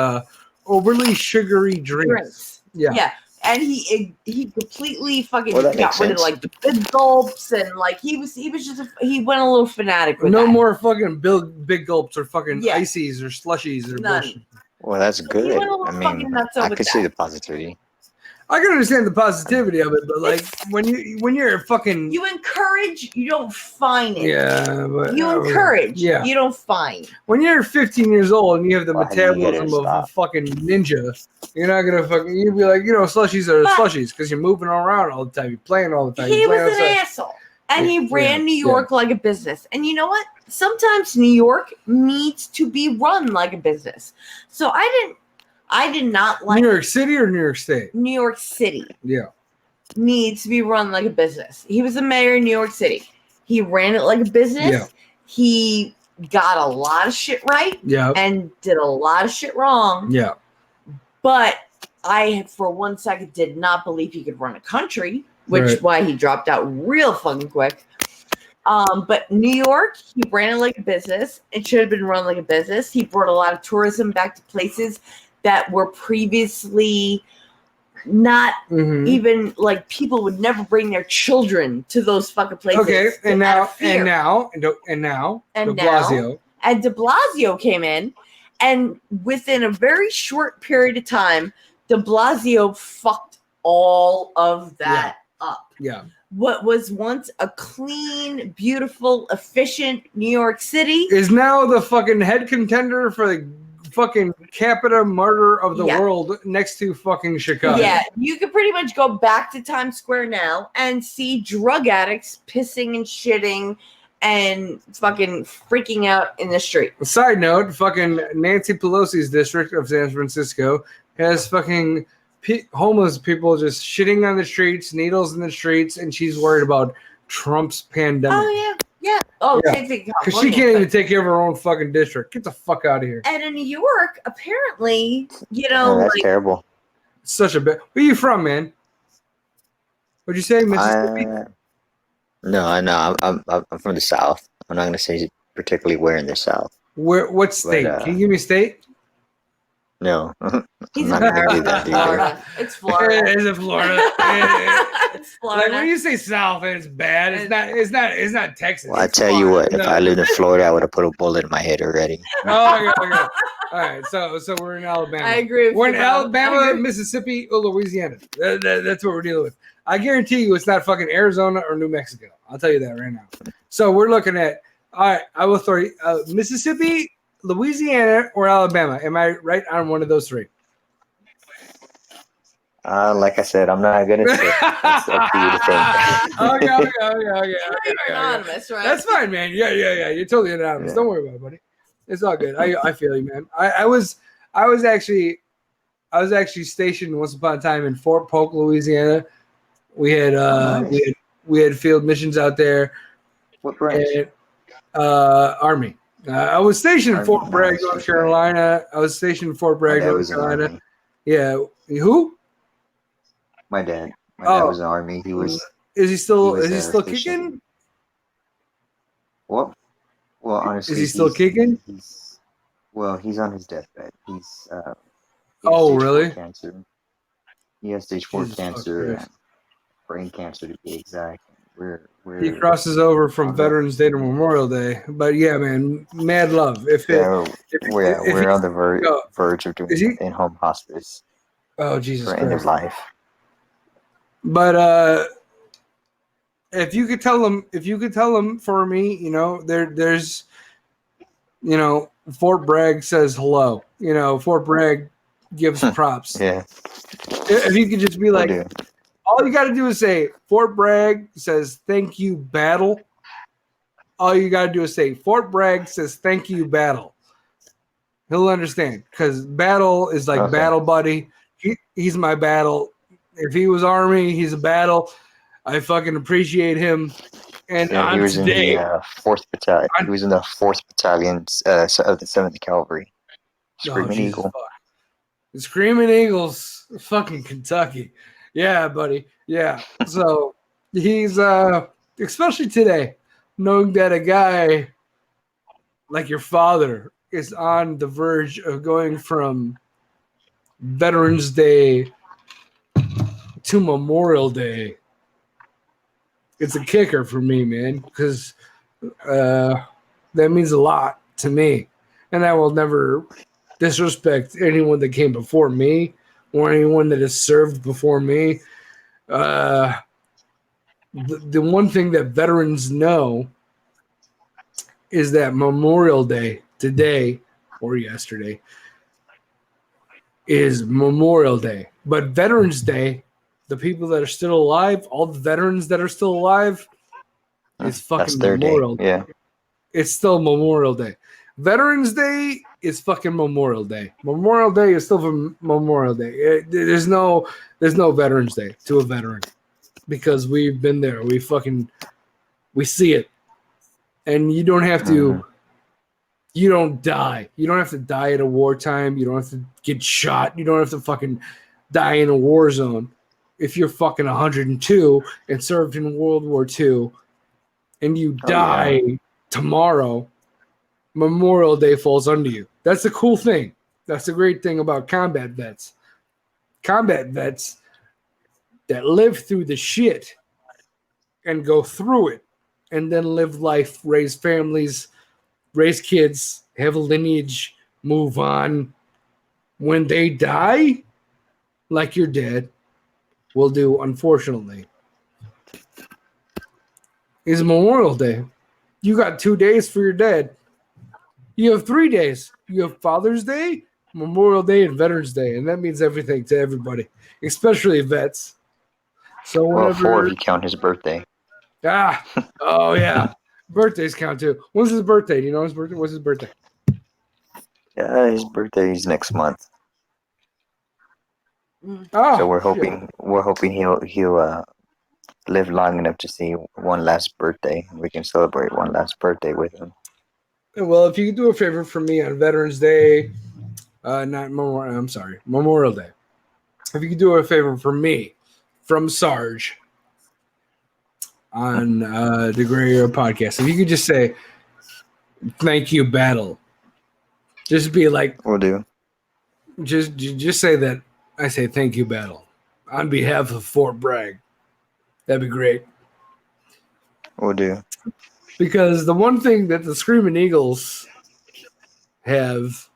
Speaker 1: overly sugary drinks. Yeah.
Speaker 2: And he completely fucking got rid of like the big gulps and like he went a little fanatic with
Speaker 1: no
Speaker 2: that.
Speaker 1: more fucking big gulps or fucking ices or slushies or bullshit.
Speaker 4: Well, that's good. I mean, I could see the positivity.
Speaker 1: I can understand the positivity of it, but like when you're fucking
Speaker 2: you encourage, you don't fine it.
Speaker 1: Yeah, but
Speaker 2: you encourage, you don't fine.
Speaker 1: When you're 15 years old and you have the metabolism of a fucking ninja, you're not gonna fucking. You'd be like, slushies are slushies because you're moving around all the time, you're playing all the time.
Speaker 2: He was an asshole, and he ran New York like a business. And you know what? Sometimes New York needs to be run like a business. So I did not like
Speaker 1: New York City or New York State.
Speaker 2: New York City.
Speaker 1: Yeah.
Speaker 2: Needs to be run like a business. He was the mayor of New York City. He ran it like a business.
Speaker 1: Yeah.
Speaker 2: He got a lot of shit right.
Speaker 1: Yeah.
Speaker 2: And did a lot of shit wrong.
Speaker 1: Yeah.
Speaker 2: But I, for 1 second, did not believe he could run a country, which is why he dropped out real fucking quick. But New York, he ran it like a business. It should have been run like a business. He brought a lot of tourism back to places that were previously not even like people would never bring their children to those fucking places.
Speaker 1: Okay, and now De Blasio.
Speaker 2: And De Blasio came in, and within a very short period of time, De Blasio fucked all of that up.
Speaker 1: Yeah.
Speaker 2: What was once a clean, beautiful, efficient New York City
Speaker 1: is now the fucking head contender for the fucking capita murder of the world next to fucking Chicago.
Speaker 2: Yeah, you could pretty much go back to Times Square now and see drug addicts pissing and shitting and fucking freaking out in the street.
Speaker 1: Side note, fucking Nancy Pelosi's district of San Francisco has fucking homeless people just shitting on the streets, needles in the streets, and she's worried about Trump's pandemic.
Speaker 2: Oh, yeah. Yeah. Oh,
Speaker 1: because she can't even take care of her own fucking district. Get the fuck out of here.
Speaker 2: And in New York, apparently, that's
Speaker 4: terrible.
Speaker 1: Such a bit. Where you from, man? What'd you say, Mississippi?
Speaker 4: No, I'm from the South. I'm not gonna say particularly where in the South.
Speaker 1: What state? Can you give me a state?
Speaker 4: No.
Speaker 2: He's
Speaker 4: I'm
Speaker 2: in
Speaker 4: not gonna do that, dude.
Speaker 2: Florida. It's Florida.
Speaker 1: Is it Florida?
Speaker 2: It's Florida.
Speaker 1: Like when you say South, it's bad. It's not Texas.
Speaker 4: Well, I
Speaker 1: It's
Speaker 4: tell you
Speaker 1: Florida.
Speaker 4: what, if I lived in Florida, I would have put a bullet in my head already.
Speaker 1: Oh, okay. All right, so we're in Alabama.
Speaker 2: I agree with
Speaker 1: We're
Speaker 2: you,
Speaker 1: in
Speaker 2: bro.
Speaker 1: Alabama, Mississippi, or Louisiana. That's what we're dealing with. I guarantee you, it's not fucking Arizona or New Mexico. I'll tell you that right now. So we're looking at. All right, I will throw you, Mississippi, Louisiana, or Alabama. Am I right on one of those three?
Speaker 4: Like I said, I'm not gonna say. It's up to you to think.
Speaker 1: Okay.
Speaker 2: You're anonymous, right?
Speaker 1: That's fine, man. Yeah. You're totally anonymous.
Speaker 4: Yeah.
Speaker 1: Don't worry about it, buddy. It's all good. I feel you, man. I was actually stationed once upon a time in Fort Polk, Louisiana. We had
Speaker 4: Nice.
Speaker 1: we had field missions out there.
Speaker 4: What branch?
Speaker 1: And, Army. I was stationed in
Speaker 4: Army,
Speaker 1: Fort Bragg,
Speaker 4: nice.
Speaker 1: North Carolina. I was stationed in Fort
Speaker 4: My
Speaker 1: Bragg,
Speaker 4: dad
Speaker 1: North
Speaker 4: was in the
Speaker 1: Carolina.
Speaker 4: Army.
Speaker 1: Yeah. Who?
Speaker 4: My dad. My
Speaker 1: Oh.
Speaker 4: dad was in the Army. He was.
Speaker 1: Is he still
Speaker 4: He was,
Speaker 1: still
Speaker 4: stationed-
Speaker 1: kicking?
Speaker 4: Well, honestly,
Speaker 1: Is he still kicking?
Speaker 4: He's on his deathbed. He's he has
Speaker 1: Oh,
Speaker 4: stage 4
Speaker 1: really?
Speaker 4: cancer. He has stage 4
Speaker 1: Jesus fuck
Speaker 4: cancer,
Speaker 1: Christ.
Speaker 4: and brain cancer to be exact. We're
Speaker 1: He crosses over from
Speaker 4: on
Speaker 1: Veterans Day to Memorial Day. But yeah, man, mad love.
Speaker 4: we're on the
Speaker 1: go-
Speaker 4: verge of
Speaker 1: Is he?
Speaker 4: doing in-home hospice
Speaker 1: Oh, Jesus
Speaker 4: for end of
Speaker 1: Christ.
Speaker 4: life.
Speaker 1: But if you could tell them for me, there's Fort Bragg says hello. Fort Bragg gives props.
Speaker 4: Yeah,
Speaker 1: If you could just be
Speaker 4: we'll
Speaker 1: like,
Speaker 4: do.
Speaker 1: all you got to do is say Fort Bragg says thank you, battle. All you got to do is say Fort Bragg says thank you, battle. He'll understand because battle is like
Speaker 4: Okay.
Speaker 1: battle buddy. He's my battle. If he was Army, he's a battle. I fucking appreciate him. And
Speaker 4: Yeah,
Speaker 1: on
Speaker 4: he was
Speaker 1: today,
Speaker 4: in the 4th Battalion. He was in the 4th Battalion of the 7th Cavalry. Screaming
Speaker 1: Jesus
Speaker 4: Eagle.
Speaker 1: fuck. The Screaming Eagles, fucking Kentucky. Yeah, buddy. Yeah. So he's especially today, knowing that a guy like your father is on the verge of going from Veterans Day to Memorial Day. It's a kicker for me, man, because that means a lot to me. And I will never disrespect anyone that came before me or anyone that has served before me. The one thing that veterans know is that Memorial Day today or yesterday is Memorial Day. But Veterans Day, the people that are still alive, all the veterans that are still alive, is fucking
Speaker 4: That's their
Speaker 1: Memorial
Speaker 4: day. Yeah.
Speaker 1: It's still Memorial Day. Veterans Day is fucking Memorial Day. Memorial Day is still Memorial Day. There's no Veterans Day to a veteran because we've been there. We see it. And you don't have to, you don't die. You don't have to die at a wartime. You don't have to get shot. You don't have to fucking die in a war zone. If you're fucking 102 and served in World War II and you die tomorrow, Memorial Day falls under you. That's the cool thing. That's the great thing about combat vets. Combat vets that live through the shit and go through it and then live life, raise families, raise kids, have a lineage, move on. When they die, like your dad will do, unfortunately, is Memorial Day. You got 2 days for your dad. You have 3 days. You have Father's Day, Memorial Day, and Veterans Day, and that means everything to everybody, especially vets. So
Speaker 4: Well, 4
Speaker 1: whenever
Speaker 4: if you count his birthday.
Speaker 1: oh yeah, birthdays count too. When's his birthday? Do you know his birthday? What's his birthday?
Speaker 4: Yeah, his birthday is next month.
Speaker 1: Oh,
Speaker 4: So we're
Speaker 1: shit.
Speaker 4: hoping he'll live long enough to see one last birthday. We can celebrate one last birthday with him.
Speaker 1: Well, if you could do a favor for me on Veterans Day, Memorial Day. If you could do a favor for me from Sarge on the Gray Area Podcast, if you could just say, thank you, battle. Just be like,
Speaker 4: We'll do.
Speaker 1: Just say that I say thank you, battle, on behalf of Fort Bragg. That'd be great.
Speaker 4: We'll do.
Speaker 1: Because the one thing that the Screaming Eagles have,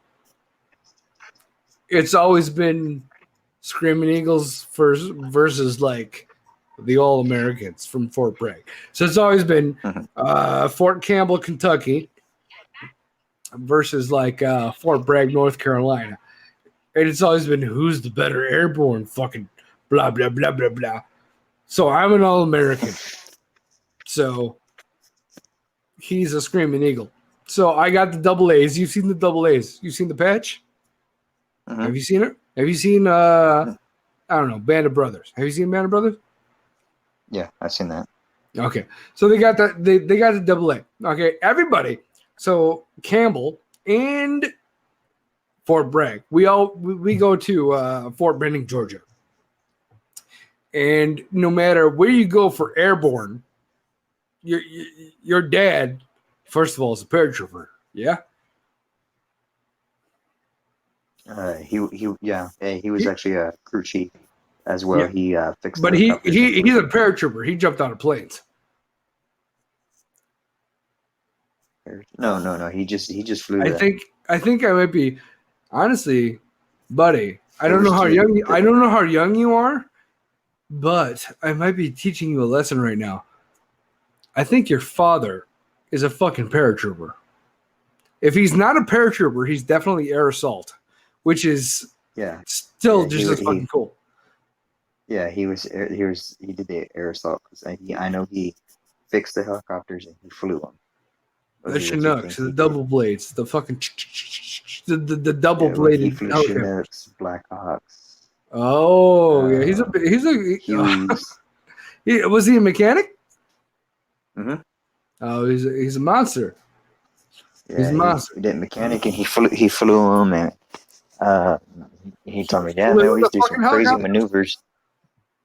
Speaker 1: it's always been Screaming Eagles versus like the All Americans from Fort Bragg. So it's always been Fort Campbell, Kentucky versus like Fort Bragg, North Carolina. And it's always been who's the better airborne fucking blah, blah, blah, blah, blah. So I'm an All American. So he's a Screaming Eagle. So I got the double A's. You've seen the double A's. You've seen the patch? Have you seen it? Have you seen, I don't know, Band of Brothers? Have you seen Band of Brothers?
Speaker 4: Yeah, I've seen that.
Speaker 1: Okay. So they got they got the double A. Okay, everybody. So Campbell and Fort Bragg. We go to Fort Benning, Georgia. And no matter where you go for airborne, your dad, first of all, is a paratrooper. Yeah.
Speaker 4: He was actually a crew chief as well.
Speaker 1: Yeah.
Speaker 4: He fixed.
Speaker 1: But he's a paratrooper. He jumped out of planes.
Speaker 4: No. He just flew.
Speaker 1: I think I might be, honestly, buddy. I don't know how young you are, but I might be teaching you a lesson right now. I think your father is a fucking paratrooper. If he's not a paratrooper, he's definitely air assault, which is still just as fucking cool.
Speaker 4: Yeah, he did the air assault because I know he fixed the helicopters and he flew them.
Speaker 1: The Chinooks, the double blades, the fucking the double bladed.
Speaker 4: He flew Chinooks, Black Hawks.
Speaker 1: Oh yeah, was he a mechanic?
Speaker 4: Mm-hmm.
Speaker 1: Oh, he's a monster.
Speaker 4: Yeah,
Speaker 1: he's a monster.
Speaker 4: He did mechanic and he flew them and he told me, yeah, man, we used to do some crazy maneuvers.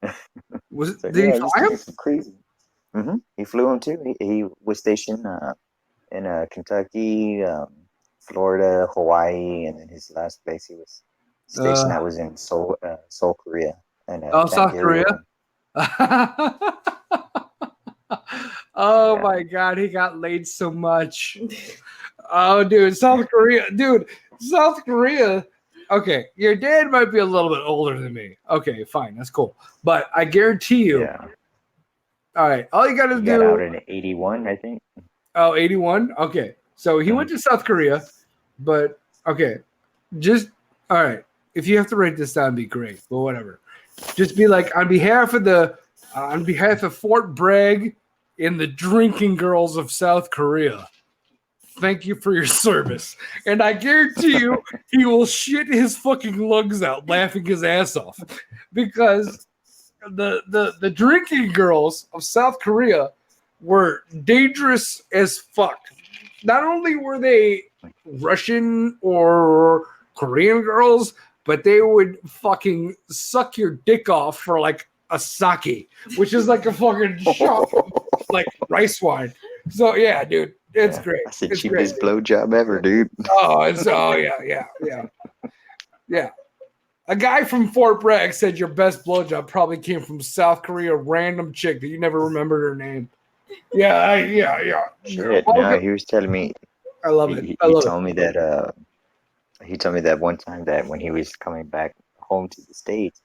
Speaker 1: Did he fly him?
Speaker 4: Some crazy. Mm-hmm. He flew them too. He was stationed in Kentucky, Florida, Hawaii, and then his last place he was stationed that was in Seoul, Korea. And,
Speaker 1: South Korea. Oh my God, he got laid so much. Oh, dude, South Korea. Okay, your dad might be a little bit older than me. Okay, fine, that's cool. But I guarantee you.
Speaker 4: Yeah.
Speaker 1: All right, all you got to do.
Speaker 4: Got out in 81, I think.
Speaker 1: Oh, 81? Okay. So he went to South Korea, but okay. Just, all right. If you have to write this down, be great, but whatever. Just be like, on behalf of Fort Bragg and the drinking girls of South Korea, thank you for your service. And I guarantee you, he will shit his fucking lungs out laughing his ass off because the drinking girls of South Korea were dangerous as fuck. Not only were they Russian or Korean girls, but they would fucking suck your dick off for like a sake, which is like a fucking shot of, like rice wine. So yeah, dude, it's great.
Speaker 4: That's the cheapest blowjob ever, dude.
Speaker 1: Yeah. A guy from Fort Bragg said your best blowjob probably came from South Korea, random chick that you never remembered her name. Yeah.
Speaker 4: Shit, no, he was telling me.
Speaker 1: I love it.
Speaker 4: He told me that one time that when he was coming back home to the States,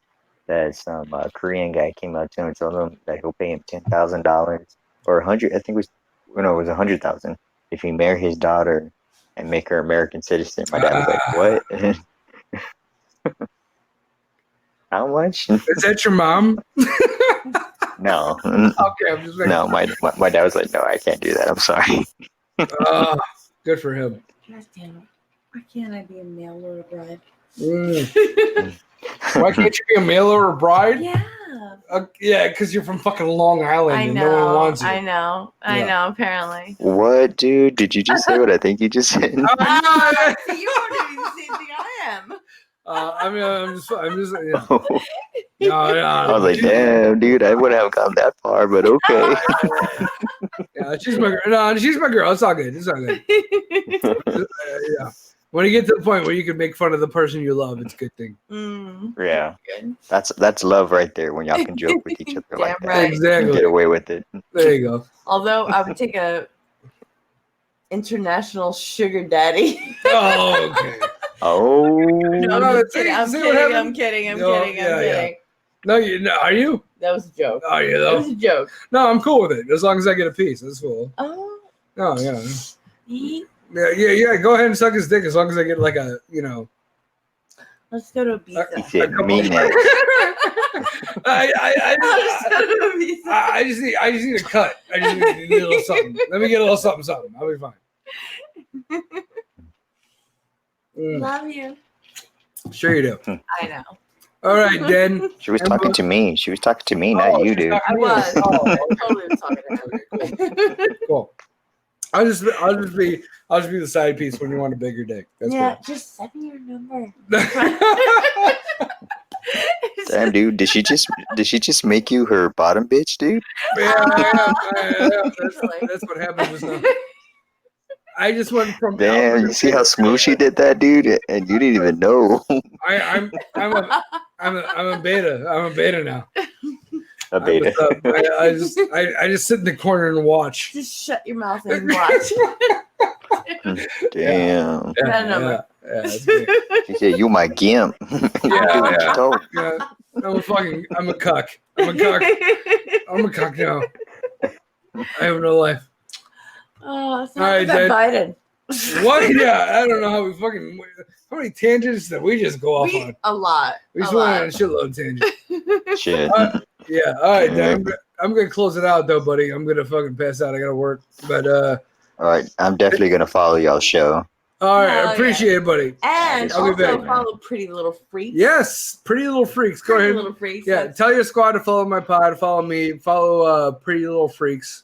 Speaker 4: that some Korean guy came up to him and told him that he'll pay him $10,000 or $100,000. I think it was $100,000 if he marry his daughter and make her American citizen. My dad was like, "What? How much?
Speaker 1: Is that your mom?"
Speaker 4: No.
Speaker 1: Okay, I'm just
Speaker 4: no. My dad was like, "No, I can't do that. I'm sorry."
Speaker 1: Good for him.
Speaker 2: God damn it. Why can't I be a male or a bride?
Speaker 1: Why can't you be a male or a bride?
Speaker 2: Yeah.
Speaker 1: Yeah, because you're from fucking Long Island and no one wants you.
Speaker 2: I know, apparently.
Speaker 4: What, dude? Did you just say what I think you just said?
Speaker 2: You are doing the same thing I am.
Speaker 1: I'm just.
Speaker 4: No, I was like, damn, dude, I wouldn't have gone that far, but okay.
Speaker 1: Yeah, she's my girl. No, she's my girl. It's all good. Yeah. When you get to the point where you can make fun of the person you love, it's a good thing.
Speaker 4: Yeah,
Speaker 2: Good.
Speaker 4: that's love right there. When y'all can joke with each other like
Speaker 2: Damn
Speaker 4: that,
Speaker 2: right.
Speaker 1: Exactly.
Speaker 4: get away with it.
Speaker 1: There you go.
Speaker 2: Although I would take a international sugar daddy.
Speaker 1: Oh, okay.
Speaker 4: Oh,
Speaker 2: No,
Speaker 1: No,
Speaker 2: I'm
Speaker 1: see-
Speaker 2: kidding. I'm
Speaker 1: see what
Speaker 2: kidding. I'm
Speaker 1: happened?
Speaker 2: kidding. I'm
Speaker 1: No,
Speaker 2: kidding.
Speaker 1: yeah,
Speaker 2: I'm
Speaker 1: yeah.
Speaker 2: kidding.
Speaker 1: No, are you?
Speaker 2: That was a joke.
Speaker 1: Are you
Speaker 2: It
Speaker 1: though?
Speaker 2: was a joke.
Speaker 1: No, I'm cool with it as long as I get a piece. That's cool.
Speaker 2: Oh.
Speaker 1: Oh yeah.
Speaker 2: He-
Speaker 1: Yeah. Go ahead and suck his dick as long as I get like a,
Speaker 2: Let's go to
Speaker 4: he
Speaker 2: Ibiza.
Speaker 4: said mean it.
Speaker 2: Let's go to Ibiza.
Speaker 1: I just need a cut. I just need a little something. Let me get a little something. I'll be fine.
Speaker 2: Love you.
Speaker 1: Sure you do.
Speaker 2: I know.
Speaker 1: All right, Den.
Speaker 4: She was talking to me. She was talking to me, not you,
Speaker 1: she's
Speaker 4: dude.
Speaker 1: talking
Speaker 2: I
Speaker 1: to me.
Speaker 2: was.
Speaker 1: Oh,
Speaker 2: I totally was talking to him.
Speaker 1: cool. I'll just be the side piece when you want a bigger dick. That's
Speaker 2: Yeah, just send me your number.
Speaker 1: cool.
Speaker 4: Damn, dude, did she just make you her bottom bitch, dude?
Speaker 1: Yeah. That's what happened just now. I just went from
Speaker 4: Damn, you see how smooth she did that, dude, and you didn't even know.
Speaker 1: I'm a beta. I'm a beta now.
Speaker 4: A beta.
Speaker 1: I just sit in the corner and watch.
Speaker 2: Just shut your mouth and watch.
Speaker 4: Damn.
Speaker 1: Yeah, that's great.
Speaker 4: She said, "You my gimp."
Speaker 1: Yeah.
Speaker 4: Told.
Speaker 1: Yeah, I'm a cuck. I'm a cuck now. I have no life.
Speaker 2: Oh, it's
Speaker 1: All
Speaker 2: not
Speaker 1: right,
Speaker 2: that Biden.
Speaker 1: What? Yeah, I don't know how many tangents that we just go off on.
Speaker 2: A lot.
Speaker 1: We just went on a shitload of tangents.
Speaker 4: Shit.
Speaker 1: Yeah, all right, Dan. I'm gonna close it out though, buddy. I'm gonna fucking pass out. I gotta work. But
Speaker 4: All right, I'm definitely gonna follow y'all's show.
Speaker 1: all right,
Speaker 2: Hell
Speaker 1: I appreciate it, buddy.
Speaker 2: And
Speaker 1: I'll be
Speaker 2: also
Speaker 1: back.
Speaker 2: follow Pretty Little Freaks.
Speaker 1: Yes, Pretty Little Freaks. Go
Speaker 2: Pretty
Speaker 1: ahead.
Speaker 2: Little Freaks.
Speaker 1: Yeah,
Speaker 2: That's-
Speaker 1: tell your squad to follow my pod, follow me, follow Pretty Little Freaks.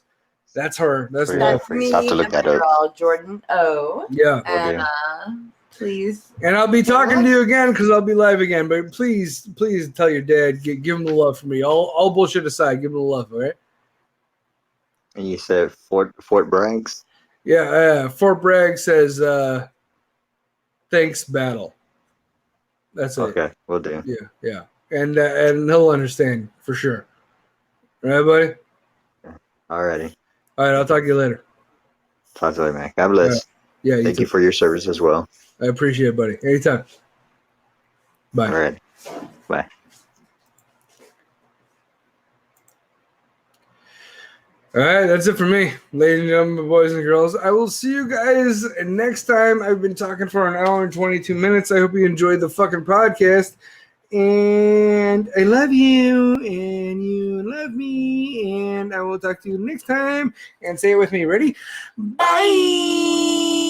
Speaker 1: That's her. That's
Speaker 4: Pretty
Speaker 1: the
Speaker 4: Little
Speaker 2: That's
Speaker 4: Freaks.
Speaker 2: me.
Speaker 4: I'll have to look
Speaker 2: and
Speaker 4: that
Speaker 2: my
Speaker 4: up.
Speaker 2: girl, Jordan O.
Speaker 1: Yeah.
Speaker 2: And please.
Speaker 1: And I'll be talking to you again because I'll be live again. But please tell your dad, give him the love for me. All bullshit aside, give him the love, all right?
Speaker 4: And you said Fort Braggs?
Speaker 1: Yeah, Fort Bragg says, thanks, battle. That's it.
Speaker 4: Okay, we'll do.
Speaker 1: Yeah. And he'll understand for sure. All right, buddy?
Speaker 4: Alrighty.
Speaker 1: All right, I'll talk to you later.
Speaker 4: Talk to you later, man. God bless.
Speaker 1: Yeah,
Speaker 4: Thank you for your service as well.
Speaker 1: I appreciate it, buddy. Anytime. Bye.
Speaker 4: All right. Bye.
Speaker 1: All right, that's it for me, ladies and gentlemen, boys and girls. I will see you guys next time. I've been talking for an hour and 22 minutes. I hope you enjoyed the fucking podcast. And I love you, and you love me, and I will talk to you next time. And say it with me. Ready? Bye.